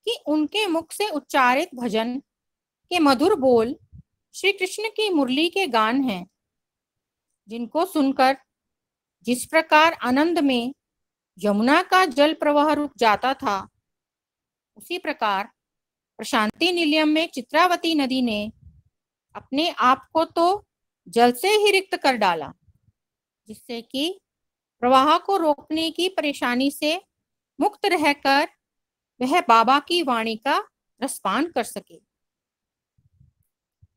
कि उनके मुख से उच्चारित भजन के मधुर बोल श्री कृष्ण की मुरली के गान हैं, जिनको सुनकर जिस प्रकार आनंद में यमुना का जल प्रवाह रुक जाता था, उसी प्रकार प्रशांति निलयम में चित्रावती नदी ने अपने आप को तो जल से ही रिक्त कर डाला, जिससे कि प्रवाह को रोकने की परेशानी से मुक्त रहकर वह बाबा की वाणी का रसपान कर सके।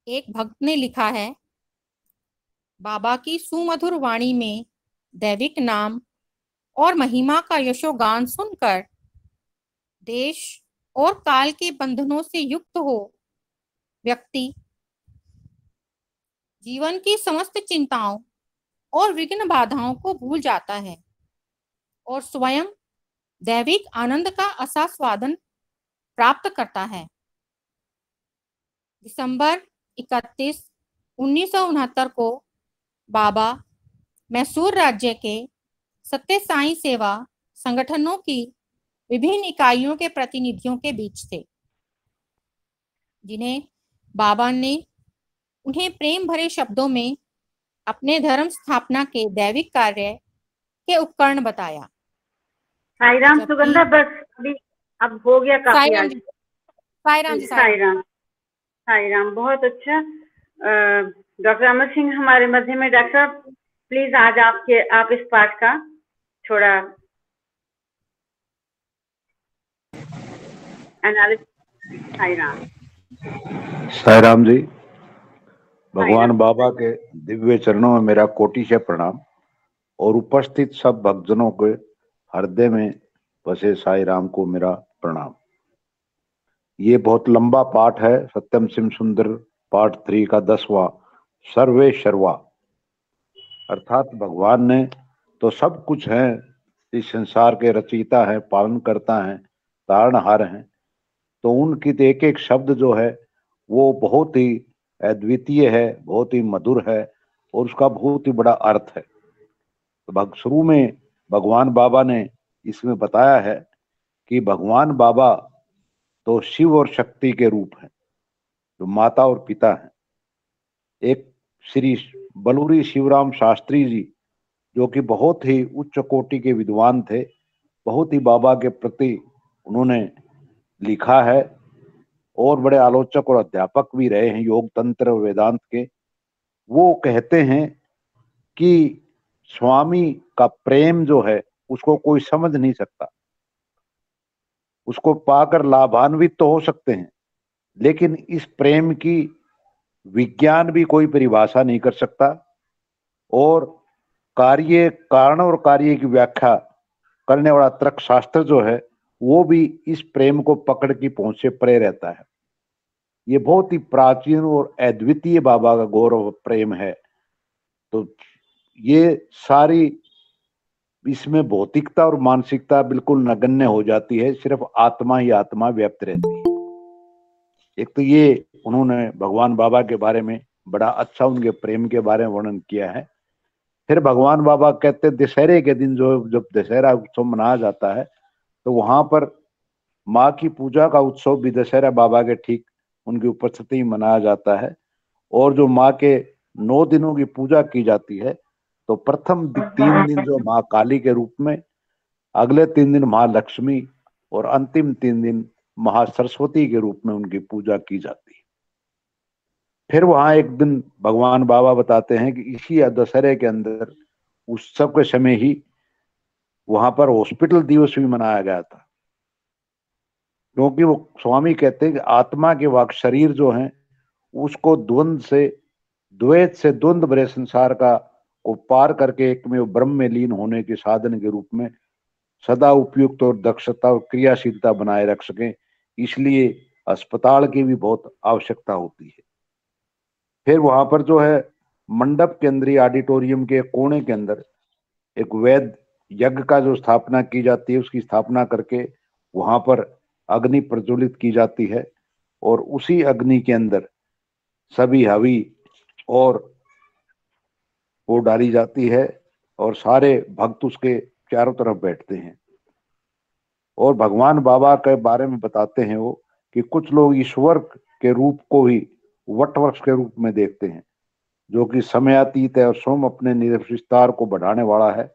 एक भक्त ने लिखा है, बाबा की सुमधुर वाणी में दैविक नाम और महिमा का यशोगान सुनकर देश और काल के बंधनों से युक्त हो व्यक्ति जीवन की समस्त चिंताओं और विघ्न बाधाओं को भूल जाता है और स्वयं दैविक आनंद का आस्वादन प्राप्त करता है। दिसंबर 31, 1969 को बाबा मैसूर राज्य के सत्य साई सेवा संगठनों की विभिन्न इकाइयों के प्रतिनिधियों के बीच थे, जिन्हें बाबा ने उन्हें प्रेम भरे शब्दों में अपने धर्म स्थापना के दैविक कार्य के उपकरण बताया। साई राम सुगंधा, बस अभी अब हो गया काफी आज। साई राम जी। साई राम, साई राम, बहुत अच्छा। डॉक्टर अमर सिंह हमारे मध्य में। डॉक्टर साहब प्लीज आज आप इस पाठ का थोड़ा एनालिसिस। साई राम। साई राम जी। भगवान बाबा के दिव्य चरणों में मेरा कोटि से प्रणाम और उपस्थित सब भक्तजनों के हृदय में बसे साई राम को मेरा प्रणाम। ये बहुत लंबा पाठ है, सत्यम शिव सुंदर पार्ट 3 का 10वां, सर्वे सर्वा। अर्थात भगवान ने तो सब कुछ है, इस संसार के रचयिता है, पालन करता है, तारणहार हैं, तो उनकी एक एक शब्द जो है वो बहुत ही अद्वितीय है, बहुत ही मधुर है और उसका बहुत ही बड़ा अर्थ है। तो शुरू में भगवान बाबा ने इसमें बताया है कि भगवान बाबा तो शिव और शक्ति के रूप हैं, जो माता और पिता हैं। एक श्री बलूरी शिवराम शास्त्री जी, जो कि बहुत ही उच्च कोटि के विद्वान थे, बहुत ही बाबा के प्रति उन्होंने लिखा है और बड़े आलोचक और अध्यापक भी रहे हैं योग तंत्र वेदांत के। वो कहते हैं कि स्वामी का प्रेम जो है उसको कोई समझ नहीं सकता, उसको पाकर लाभान्वित तो हो सकते हैं, लेकिन इस प्रेम की विज्ञान भी कोई परिभाषा नहीं कर सकता और कार्य, कारण और कार्य की व्याख्या करने वाला तर्क शास्त्र जो है वो भी इस प्रेम को पकड़ की पहुंच से परे रहता है। ये बहुत ही प्राचीन और अद्वितीय बाबा का गौरव प्रेम है। तो ये सारी इसमें भौतिकता और मानसिकता बिल्कुल नगण्य हो जाती है, सिर्फ आत्मा ही आत्मा व्यक्त रहती है। एक तो ये उन्होंने भगवान बाबा के बारे में बड़ा अच्छा उनके प्रेम के बारे में वर्णन किया है। फिर भगवान बाबा कहते दशहरे के दिन जो जब दशहरा उत्सव मनाया जाता है तो वहां पर माँ की पूजा का उत्सव भी दशहरा बाबा के ठीक उनकी उपस्थिति में मनाया जाता है। और जो माँ के 9 दिनों की पूजा की जाती है तो प्रथम 3 दिन जो माँ काली के रूप में, अगले 3 दिन माँ लक्ष्मी और अंतिम 3 दिन महा सरस्वती के रूप में उनकी पूजा की जाती है। फिर वहां एक दिन भगवान बाबा बताते हैं कि इसी दशहरे के अंदर उत्सव के समय ही वहां पर हॉस्पिटल दिवस भी मनाया गया था, क्योंकि वो स्वामी कहते हैं कि आत्मा के वाक शरीर जो है उसको द्वैत से द्वंद भरे संसार का को पार करके एक में ब्रह्म में लीन होने के साधन के रूप में सदा उपयुक्त और दक्षता और क्रियाशीलता बनाए रख सकें, इसलिए अस्पताल की भी बहुत आवश्यकता होती है। फिर वहां पर जो है मंडप के अंदर ऑडिटोरियम के कोने के अंदर एक वैद यज्ञ का जो स्थापना की जाती है, उसकी स्थापना करके वहां पर अग्नि प्रज्वलित की जाती है और उसी अग्नि के अंदर सभी हवि और वो डाली जाती है और सारे भक्त उसके चारों तरफ बैठते हैं। और भगवान बाबा के बारे में बताते हैं वो कि कुछ लोग ईश्वर के रूप को ही वटवृक्ष के रूप में देखते हैं, जो कि समयातीत है और स्वयं अपने विस्तार को बढ़ाने वाला है।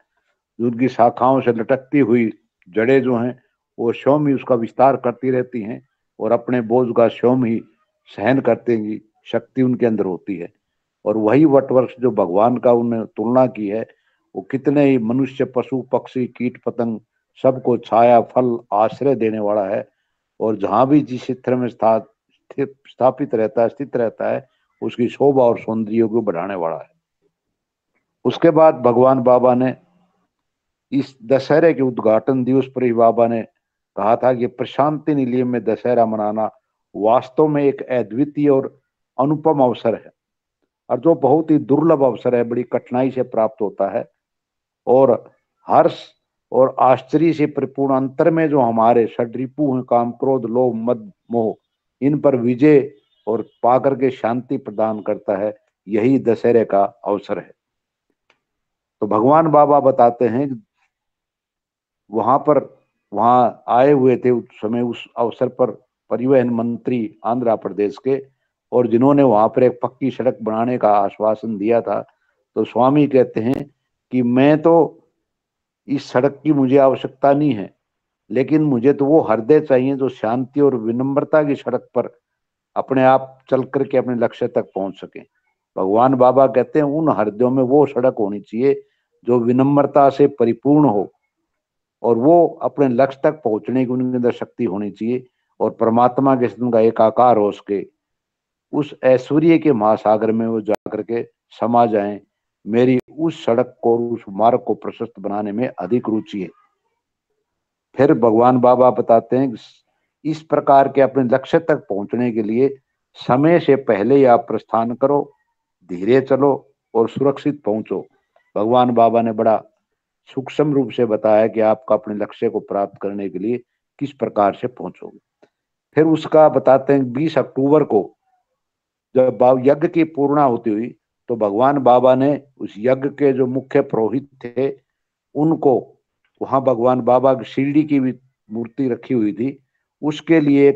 उनकी शाखाओं से लटकती हुई जड़ें जो हैं वो स्वयं ही उसका विस्तार करती रहती हैं और अपने बोझ का स्वयं ही सहन करते की शक्ति उनके अंदर होती है। और वही वटवृक्ष जो भगवान का उन्होंने तुलना की है, वो कितने ही मनुष्य, पशु, पक्षी, कीट पतंग सबको छाया, फल, आश्रय देने वाला है। और जहां भी जिस क्षेत्र में स्थापित रहता है, स्थित रहता है, उसकी शोभा और सौंदर्य को बढ़ाने वाला है। उसके बाद भगवान बाबा ने इस दशहरे के उद्घाटन दिवस पर ही बाबा ने कहा था कि प्रशांति निलय में दशहरा मनाना वास्तव में एक अद्वितीय और अनुपम अवसर है, और जो बहुत ही दुर्लभ अवसर है, बड़ी कठिनाई से प्राप्त होता है। और हर्ष और आश्चर्य से परिपूर्ण अंतर में जो हमारे षड्रिपु हैं, काम, क्रोध, लोभ, मद, मोह, इन पर विजय और पाकर के शांति प्रदान करता है, यही दशहरे का अवसर है। तो भगवान बाबा बताते हैं वहां आए हुए थे उस समय, उस अवसर पर परिवहन मंत्री आंध्र प्रदेश के, और जिन्होंने वहां पर एक पक्की सड़क बनाने का आश्वासन दिया था। तो स्वामी कहते हैं कि मैं तो इस सड़क की मुझे आवश्यकता नहीं है, लेकिन मुझे तो वो हृदय चाहिए जो शांति और विनम्रता की सड़क पर अपने आप चल करके अपने लक्ष्य तक पहुंच सके। भगवान बाबा कहते हैं उन हृदयों में वो सड़क होनी चाहिए जो विनम्रता से परिपूर्ण हो, और वो अपने लक्ष्य तक पहुंचने की उनके अंदर शक्ति होनी चाहिए, और परमात्मा के साथ उनका एकाकार हो सके। उस ऐश्वर्य के महासागर में वो जाकर के समा जाएं। मेरी उस सड़क को, उस मार्ग को प्रशस्त बनाने में अधिक रुचि है। फिर भगवान बाबा बताते हैं इस प्रकार के अपने लक्ष्य तक पहुंचने के लिए समय से पहले ही आप प्रस्थान करो, धीरे चलो और सुरक्षित पहुंचो। भगवान बाबा ने बड़ा सूक्ष्म रूप से बताया कि आपका अपने लक्ष्य को प्राप्त करने के लिए किस प्रकार से पहुंचोगे। फिर उसका बताते हैं 20 अक्टूबर को जब यज्ञ की पूर्णाहुति हुई तो भगवान बाबा ने उस यज्ञ के जो मुख्य पुरोहित थे उनको, वहां भगवान बाबा की शिरडी की भी मूर्ति रखी हुई थी, उसके लिए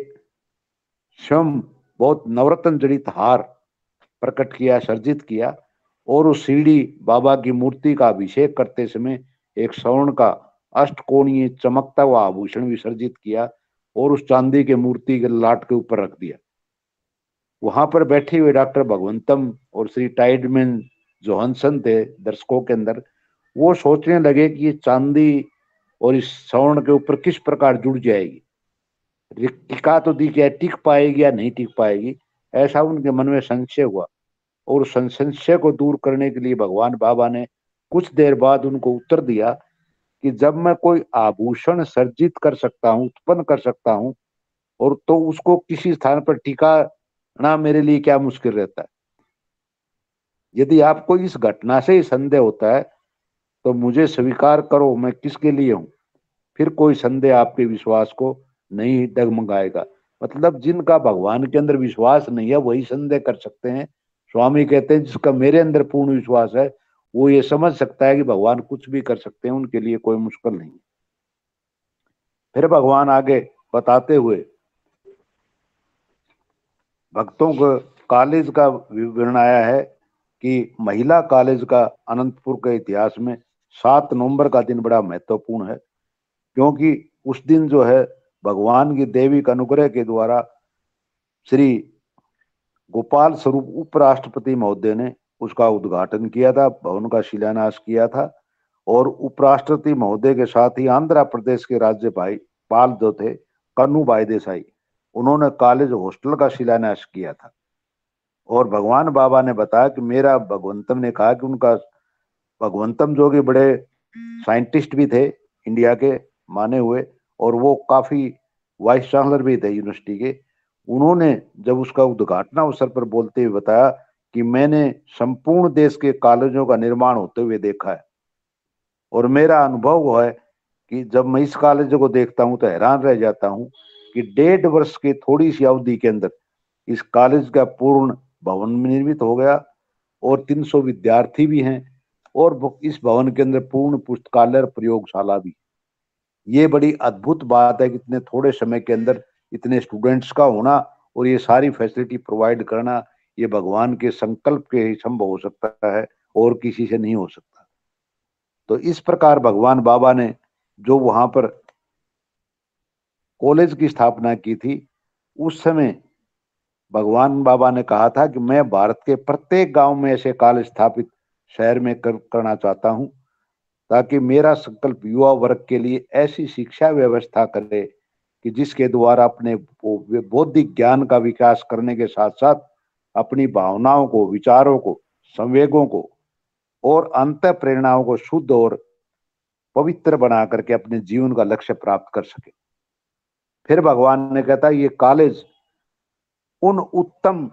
स्वयं बहुत नवरत्न जड़ित हार प्रकट किया, सर्जित किया, और उस शिरडी बाबा की मूर्ति का अभिषेक करते समय एक स्वर्ण का अष्टकोणीय चमकता हुआ आभूषण विसर्जित किया और उस चांदी के मूर्ति के लाट के ऊपर रख दिया। वहां पर बैठे हुए डॉक्टर भगवंतम और श्री टाइडमैन जोहानसन थे दर्शकों के अंदर, वो सोचने लगे कि ये चांदी और इस स्वर्ण के ऊपर किस प्रकार जुड़ जाएगी, टिका तो दी क्या, टिक पाएगी या नहीं टिक पाएगी, ऐसा उनके मन में संशय हुआ। और संशय को दूर करने के लिए भगवान बाबा ने कुछ देर बाद उनको उत्तर दिया कि जब मैं कोई आभूषण सर्जित कर सकता हूँ, उत्पन्न कर सकता हूँ, और तो उसको किसी स्थान पर टिकाना मेरे लिए क्या मुश्किल रहता है। यदि आपको इस घटना से ही संदेह होता है तो मुझे स्वीकार करो, मैं किसके लिए हूं। फिर कोई संदेह आपके विश्वास को नहीं डगमगाएगा। मतलब जिनका भगवान के अंदर विश्वास नहीं है वही संदेह कर सकते हैं। स्वामी कहते हैं जिसका मेरे अंदर पूर्ण विश्वास है वो ये समझ सकता है कि भगवान कुछ भी कर सकते हैं, उनके लिए कोई मुश्किल नहीं। फिर भगवान आगे बताते हुए भक्तों को कॉलेज का विवरण आया है कि महिला कॉलेज का अनंतपुर के इतिहास में 7 नवंबर का दिन बड़ा महत्वपूर्ण है, क्योंकि उस दिन जो है भगवान की दैविक अनुग्रह के द्वारा श्री गोपाल स्वरूप उपराष्ट्रपति महोदय ने उसका उद्घाटन किया था, भवन का शिलान्यास किया था। और उपराष्ट्रपति महोदय के साथ ही आंध्र प्रदेश के राज्यपाल जो थे कन्नू भाई देसाई, उन्होंने कॉलेज हॉस्टल का शिलान्यास किया था। और भगवान बाबा ने बताया कि मेरा भगवंतम ने कहा कि उनका भगवंतम जो कि बड़े साइंटिस्ट भी थे इंडिया के माने हुए, और वो काफी वाइस चांसलर भी थे यूनिवर्सिटी के। उन्होंने जब उसका उद्घाटन अवसर पर बोलते हुए बताया कि मैंने संपूर्ण देश के कॉलेजों का निर्माण होते हुए देखा है, और मेरा अनुभव है कि जब मैं इस कॉलेज को देखता हूं तो हैरान रह जाता हूं कि 1.5 वर्ष की थोड़ी सी अवधि के अंदर इस कॉलेज का पूर्ण भवन निर्मित हो गया, और 300 विद्यार्थी भी हैं, और इस भवन के अंदर पूर्ण पुस्तकालय और प्रयोगशाला भी। ये बड़ी अद्भुत बात है कि इतने थोड़े समय के अंदर इतने स्टूडेंट्स का होना और ये सारी फैसिलिटी प्रोवाइड करना, ये भगवान के संकल्प के ही संभव हो सकता है और किसी से नहीं हो सकता। तो इस प्रकार भगवान बाबा ने जो वहां पर कॉलेज की स्थापना की थी, उस समय भगवान बाबा ने कहा था कि मैं भारत के प्रत्येक गांव में ऐसे कॉलेज स्थापित शहर में करना चाहता हूं, ताकि मेरा संकल्प युवा वर्ग के लिए ऐसी शिक्षा व्यवस्था करे कि जिसके द्वारा अपने बौद्धिक ज्ञान का विकास करने के साथ साथ अपनी भावनाओं को, विचारों को, संवेगों को और अंत प्रेरणाओं को शुद्ध और पवित्र बना करके अपने जीवन का लक्ष्य प्राप्त कर सके। फिर भगवान ने कहता ये कॉलेज उन उत्तम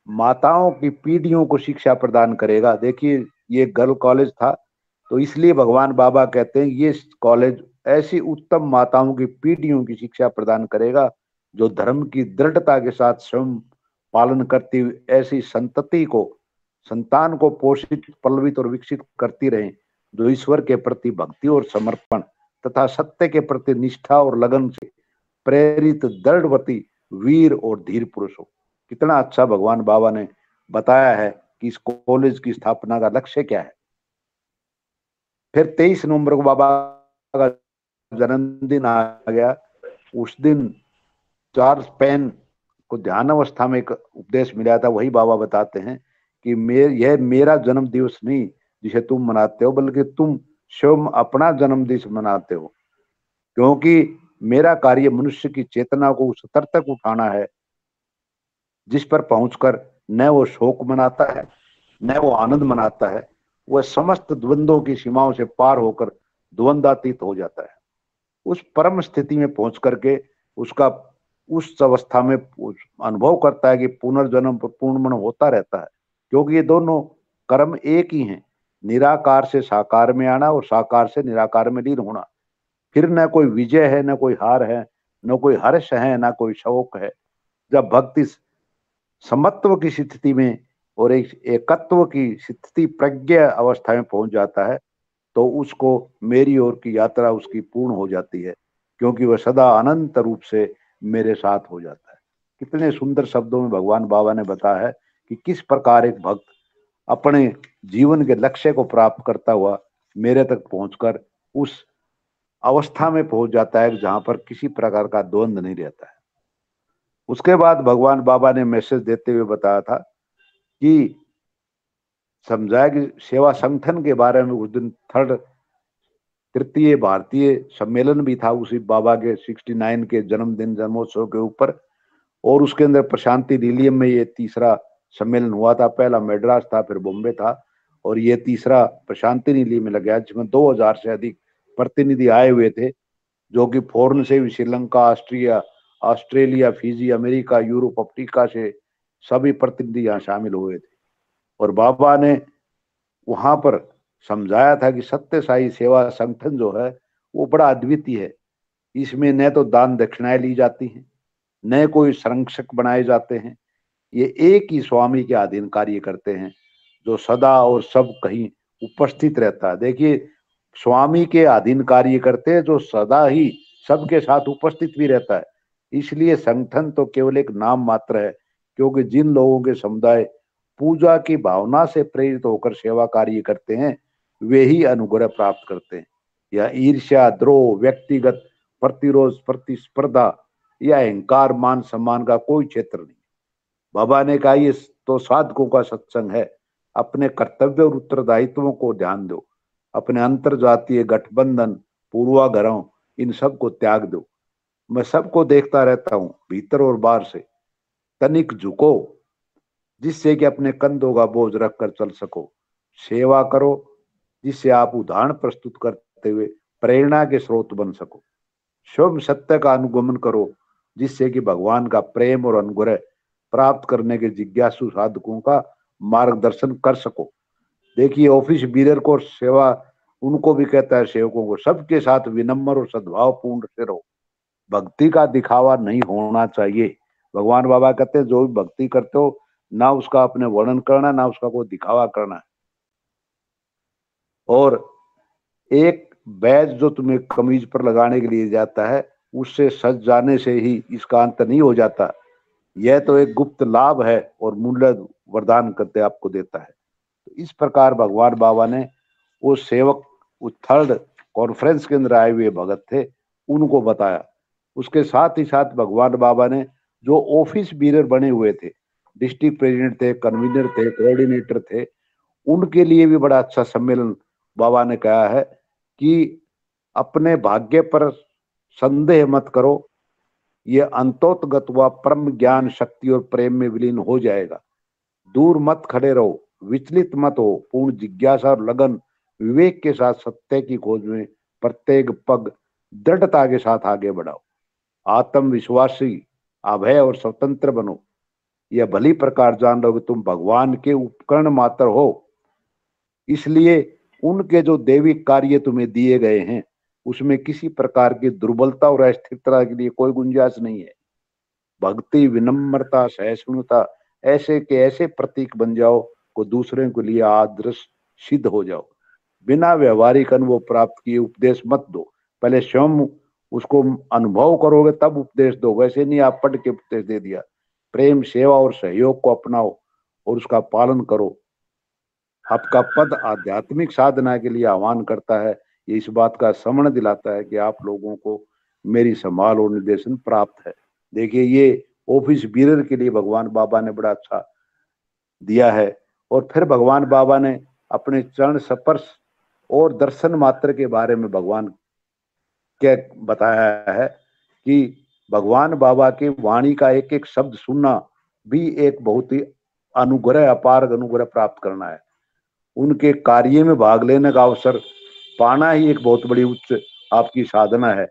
माताओं की पीढ़ियों को शिक्षा प्रदान करेगा। देखिए ये गर्ल कॉलेज था, तो इसलिए भगवान बाबा कहते हैं ये कॉलेज ऐसी उत्तम माताओं की पीढ़ियों की शिक्षा प्रदान करेगा जो धर्म की दृढ़ता के साथ स्वयं पालन करती हुई ऐसी संतान को पोषित, पल्लवित और विकसित करती रहे, जो ईश्वर के प्रति भक्ति और समर्पण तथा सत्य के प्रति निष्ठा और लगन से प्रेरित, दृढ़वती, वीर और धीर पुरुष हो। कितना अच्छा भगवान बाबा ने बताया है कि इस कॉलेज की स्थापना का लक्ष्य क्या है। फिर 23 नवंबर को बाबा का जन्मदिन आ गया। उस दिन चार्ल्स पेन को ध्यान अवस्था में एक उपदेश मिला था, वही बाबा बताते हैं कि यह मेरा जन्म दिवस नहीं जिसे तुम मनाते हो, बल्कि तुम स्वयं अपना जन्म दिवस मनाते हो, क्योंकि मेरा कार्य मनुष्य की चेतना को उस स्तर तक उठाना है जिस पर पहुंचकर न वो शोक मनाता है न वो आनंद मनाता है, वह समस्त द्वंद्वों की सीमाओं से पार होकर द्वंद्वातीत हो जाता है। उस परम स्थिति में पहुंच करके उसका उस अवस्था में अनुभव करता है कि पुनर्जन्म पूर्ण होता रहता है, क्योंकि ये दोनों कर्म एक ही हैं, निराकार से साकार में आना और साकार से निराकार में लीन होना। फिर न कोई विजय है, न कोई हार है, न कोई हर्ष है, न कोई शोक है। जब भक्ति समत्व की स्थिति में और एकत्व की स्थिति, प्रज्ञा अवस्था में पहुंच जाता है, तो उसको मेरी ओर की यात्रा उसकी पूर्ण हो जाती है, क्योंकि वह सदा अनंत रूप से मेरे साथ हो जाता है। कितने सुंदर शब्दों में भगवान बाबा ने बताया है कि किस प्रकार एक भक्त अपने जीवन के लक्ष्य को प्राप्त करता हुआ मेरे तक पहुंचकर उस अवस्था में पहुंच जाता है जहां पर किसी प्रकार का द्वंद्व नहीं रहता है। उसके बाद भगवान बाबा ने मैसेज देते हुए बताया था कि समझाया कि सेवा संगठन के बारे में। उस दिन तृतीय भारतीय सम्मेलन भी था उसी बाबा के 69 के जन्मोत्सव के ऊपर, और उसके अंदर प्रशांति निलयम में ये तीसरा सम्मेलन हुआ था। पहला मद्रास था, फिर बॉम्बे था, और ये तीसरा प्रशांति नीली में लगा जिसमें 2000 से अधिक प्रतिनिधि आए हुए थे, जो कि फॉरेन से भी, Sri Lanka, Australia, Fiji, America, Europe, Africa से सभी प्रतिनिधि यहाँ शामिल हुए थे। और बाबा ने वहां पर समझाया था कि सत्य साई सेवा संगठन जो है वो बड़ा अद्वितीय है। इसमें न तो दान दक्षिणाएं ली जाती हैं, न कोई संरक्षक बनाए जाते हैं। ये एक ही स्वामी के अधीन कार्य करते हैं, जो सदा और सब कहीं उपस्थित रहता है। देखिए, स्वामी के अधीन कार्य करते हैं, जो सदा ही सबके साथ उपस्थित भी रहता है। इसलिए संगठन तो केवल एक नाम मात्र है, क्योंकि जिन लोगों के समुदाय पूजा की भावना से प्रेरित होकर सेवा कार्य करते हैं, वे ही अनुग्रह प्राप्त करते हैं। या ईर्ष्या, द्रोह, व्यक्तिगत प्रतिरोध, प्रतिस्पर्धा या अहंकार, मान सम्मान का कोई क्षेत्र नहीं। बाबा ने कहा ये तो साधकों का सत्संग है। अपने कर्तव्य और उत्तरदायित्वों को ध्यान दो, अपने अंतर जातीय गठबंधन, पूर्वाग्रहों, इन सब को त्याग दो। मैं सबको देखता रहता हूं, भीतर और बाहर से। तनिक झुको, जिससे कि अपने कंधों का बोझ रखकर चल सको। सेवा करो, जिससे आप उदाहरण प्रस्तुत करते हुए प्रेरणा के स्रोत बन सको। शुभ सत्य का अनुगमन करो, जिससे कि भगवान का प्रेम और अनुग्रह प्राप्त करने के जिज्ञासु साधकों का मार्गदर्शन कर सको। देखिए, ऑफिस बीरर को सेवा उनको भी कहता है, सेवकों को सबके साथ विनम्र और सद्भाव पूर्ण से रहो। भक्ति का दिखावा नहीं होना चाहिए। भगवान बाबा कहते हैं जो भी भक्ति करते हो, ना उसका अपने वर्णन करना, ना उसका कोई दिखावा करना है। और एक बैज जो तुम्हें कमीज पर लगाने के लिए जाता है, उससे सज जाने से ही इसका अंत नहीं हो जाता। यह तो एक गुप्त लाभ है और मूल्य वरदान करते आपको देता है। तो इस प्रकार भगवान बाबा ने वो सेवक, उस थर्ड कॉन्फ्रेंस के अंदर आए हुए भगत थे, उनको बताया। उसके साथ ही साथ भगवान बाबा ने जो ऑफिस बीरर बने हुए थे, डिस्ट्रिक्ट प्रेसिडेंट थे, कन्वीनर थे, कोऑर्डिनेटर थे, उनके लिए भी बड़ा अच्छा सम्मेलन बाबा ने कहा है कि अपने भाग्य पर संदेह मत करो, ये अंतोतगत व परम ज्ञान, शक्ति और प्रेम में विलीन हो जाएगा। दूर मत खड़े रहो, विचलित मत हो, पूर्ण जिज्ञासा और लगन विवेक के साथ सत्य की खोज में प्रत्येक पग दृढ़ता के साथ आगे बढ़ाओ। आत्मविश्वासी, अभय और स्वतंत्र बनो। यह भली प्रकार जान लो कि तुम भगवान के उपकरण मात्र हो। इसलिए उनके जो दैविक कार्य तुम्हें दिए गए हैं, उसमें किसी प्रकार की दुर्बलता और अस्थिरता के लिए कोई गुंजाइश नहीं है। भक्ति, विनम्रता, सहिष्णुता ऐसे के ऐसे प्रतीक बन जाओ को दूसरे के लिए आदर्श सिद्ध हो जाओ। बिना व्यवहारिक अनुभव प्राप्त किए उपदेश मत दो। पहले स्वयं उसको अनुभव करोगे तब उपदेश दो। वैसे नहीं आप पढ़ के उपदेश दे दिया। प्रेम, सेवा और सहयोग को अपनाओ और उसका पालन करो। आपका पद आध्यात्मिक साधना के लिए आह्वान करता है। ये इस बात का स्मरण दिलाता है कि आप लोगों को मेरी संभाल और निर्देशन प्राप्त है। देखिए, ये ऑफिस बीरर के लिए भगवान बाबा ने बड़ा अच्छा दिया है। और फिर भगवान बाबा ने अपने चरण स्पर्श और दर्शन मात्र के बारे में भगवान क्या बताया है कि भगवान बाबा की वाणी का एक एक शब्द सुनना भी एक बहुत ही अनुग्रह, अपार अनुग्रह प्राप्त करना है। उनके कार्य में भाग लेने का अवसर पाना ही एक बहुत बड़ी उच्च आपकी साधना है।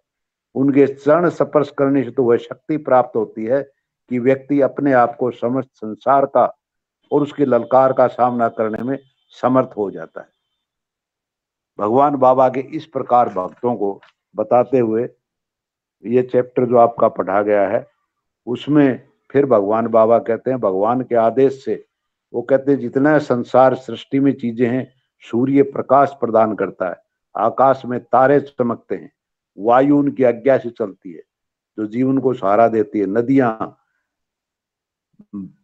उनके चरण स्पर्श करने से तो वह शक्ति प्राप्त होती है कि व्यक्ति अपने आप को समस्त संसार का और उसके ललकार का सामना करने में समर्थ हो जाता है। भगवान बाबा के इस प्रकार भक्तों को बताते हुए ये चैप्टर जो आपका पढ़ा गया है, उसमें फिर भगवान बाबा कहते हैं, भगवान के आदेश से वो कहते हैं जितना संसार सृष्टि में चीजें हैं, सूर्य प्रकाश प्रदान करता है, आकाश में तारे चमकते हैं, वायु उनकी आज्ञा से चलती है जो जीवन को सहारा देती है, नदियां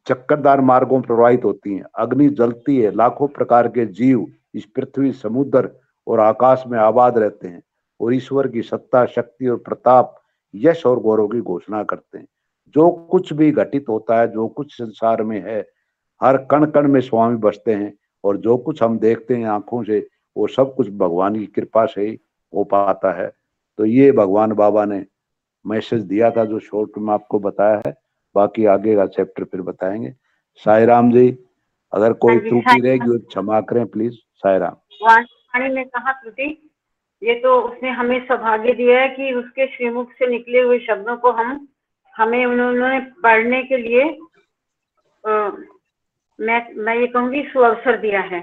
चक्करदार मार्गों पर प्रवाहित होती हैं, अग्नि जलती है, लाखों प्रकार के जीव इस पृथ्वी, समुद्र और आकाश में आबाद रहते हैं और ईश्वर की सत्ता, शक्ति और प्रताप, यश और गौरव की घोषणा करते हैं। जो कुछ भी घटित होता है, जो कुछ संसार में है, हर कण कण में स्वामी बसते हैं और जो कुछ हम देखते हैं आंखों से, वो सब कुछ भगवान की कृपा से ही हो पाता है। तो ये भगवान बाबा ने मैसेज दिया था जो शॉर्ट में आपको बताया है। बाकी आगे का चैप्टर फिर बताएंगे। साई राम जी, अगर कोई हाँ जी, त्रुटि रहेगी वो क्षमा करें प्लीज। साईं राम। वाणी ने कहा त्रुटि, ये तो उसने हमें सौभाग्य दिया है कि उसके श्रीमुख से निकले हुए शब्दों को हमें उन्होंने पढ़ने के लिए मैं ये कहूँगी सुअवसर दिया है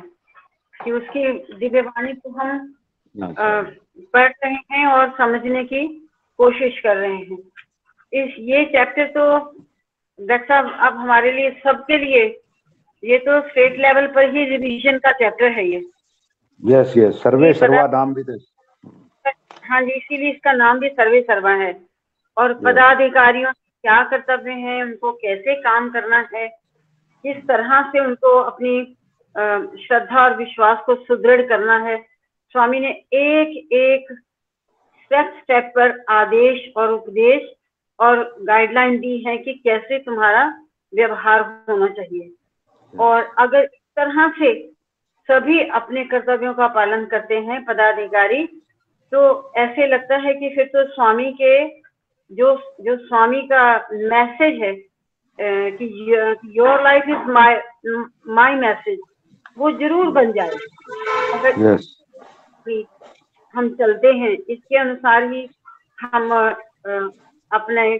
कि उसकी दिव्य वाणी को हम पढ़ रहे हैं और समझने की कोशिश कर रहे हैं। ये चैप्टर तो डॉक्टर साहब अब हमारे लिए सबके लिए ये तो स्टेट लेवल पर ही रिवीजन का चैप्टर है ये। यस यस, सर्वे सर्वा नाम भी। हाँ जी, इसीलिए इसका नाम भी सर्वे सर्वा है। और पदाधिकारियों क्या कर्तव्य है, उनको कैसे काम करना है, किस तरह से उनको अपनी श्रद्धा और विश्वास को सुदृढ़ करना है, स्वामी ने एक एक स्टेप पर आदेश और उपदेश और गाइडलाइन दी है कि कैसे तुम्हारा व्यवहार होना चाहिए। और अगर इस तरह से सभी अपने कर्तव्यों का पालन करते हैं पदाधिकारी, तो ऐसे लगता है कि फिर तो स्वामी के जो स्वामी का मैसेज है कि your life is my message, वो जरूर बन जाए। अगर हम चलते हैं इसके अनुसार ही, हम अपने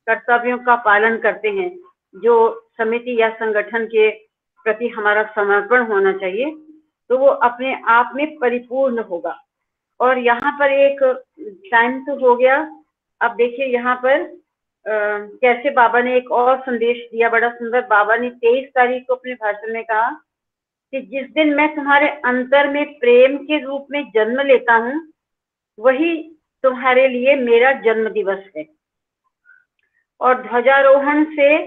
कर्तव्यों का पालन करते हैं, जो समिति या संगठन के प्रति हमारा समर्पण होना चाहिए, तो वो अपने आप में परिपूर्ण होगा। और यहाँ पर एक टाइम तो हो गया, अब देखिए यहाँ पर कैसे बाबा ने एक और संदेश दिया, बड़ा सुंदर। बाबा ने 23 तारीख को अपने भाषण में कहा कि जिस दिन मैं तुम्हारे अंतर में प्रेम के रूप में जन्म लेता हूँ, वही तुम्हारे लिए मेरा जन्म दिवस है। और ध्वजारोहण से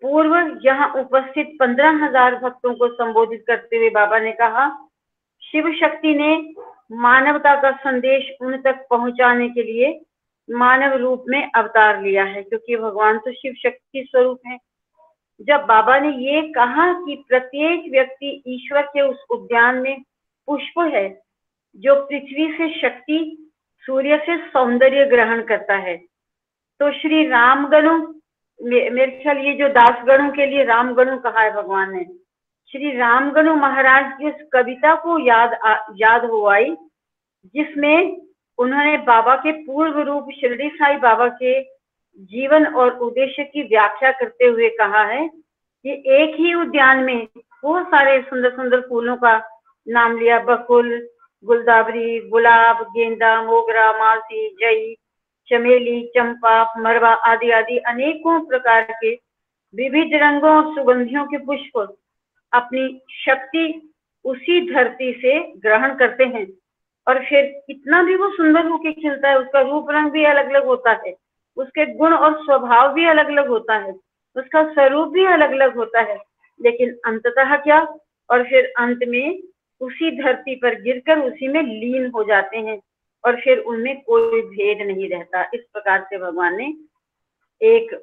पूर्व यहाँ उपस्थित 15,000 भक्तों को संबोधित करते हुए बाबा ने कहा, शिव शक्ति ने मानवता का संदेश उन तक पहुंचाने के लिए मानव रूप में अवतार लिया है, क्योंकि भगवान तो शिव शक्ति स्वरूप है। जब बाबा ने ये कहा कि प्रत्येक व्यक्ति ईश्वर के उस उद्यान में पुष्प है जो पृथ्वी से शक्ति, सूर्य से सौंदर्य ग्रहण करता है, तो श्री रामगणों, मेरे ख्याल ये जो दासगणों के लिए रामगणों कहा है भगवान ने, श्री रामगणु महाराज की उस कविता को याद हो आई, जिसमें उन्होंने बाबा के पूर्व रूप शिरडी साईं बाबा के जीवन और उद्देश्य की व्याख्या करते हुए कहा है कि एक ही उद्यान में बहुत सारे सुंदर सुंदर फूलों का नाम लिया, बकुल, गुलदावरी, गुलाब, गेंदा, मोगरा, मालती, जई, चमेली, चंपा, मरवा आदि आदि अनेकों प्रकार के विविध रंगों और सुगंधियों के पुष्प अपनी शक्ति उसी धरती से ग्रहण करते हैं। और फिर कितना भी वो सुंदर होकर खिलता है, उसका रूप रंग भी अलग अलग होता है, उसके गुण और स्वभाव भी अलग अलग होता है, उसका स्वरूप भी अलग अलग होता है, लेकिन अंततः क्या, और फिर अंत में उसी धरती पर गिरकर उसी में लीन हो जाते हैं, और फिर उनमें कोई भेद नहीं रहता। इस प्रकार से भगवान ने एक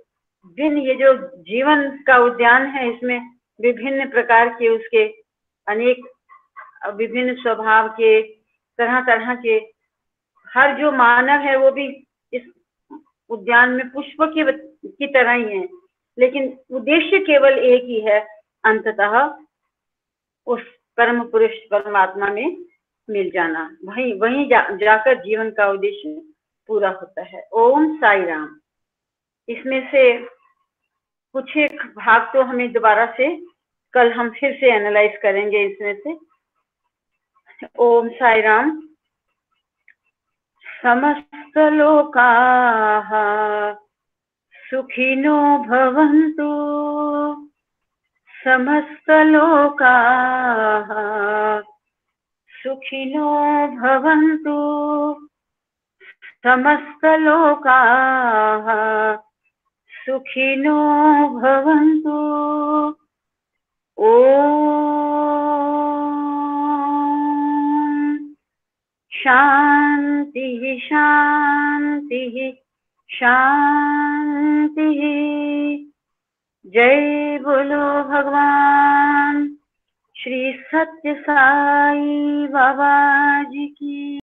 दिन, ये जो जीवन का उद्यान है, इसमें विभिन्न प्रकार के उसके अनेक विभिन्न स्वभाव के, तरह तरह के, हर जो मानव है वो भी इस उद्यान में पुष्प की तरह ही है, लेकिन उद्देश्य केवल एक ही है, अंततः उस परम पुरुष परमात्मा में मिल जाना, वहीं जाकर जीवन का उद्देश्य पूरा होता है। ओम साई राम। इसमें से कुछ एक भाग तो हमें दोबारा से कल हम फिर से एनालाइज करेंगे इसमें से। ओम साई राम। समस्त लोकाः सुखिनो भवन्तु, समस्त लोकाः सुखिनो भवन्तु, समस्त लोकाः सुखिनो भवन्तु। शांति शांति शांति। जय बोलो भगवान श्री सत्य साई बाबा जी की।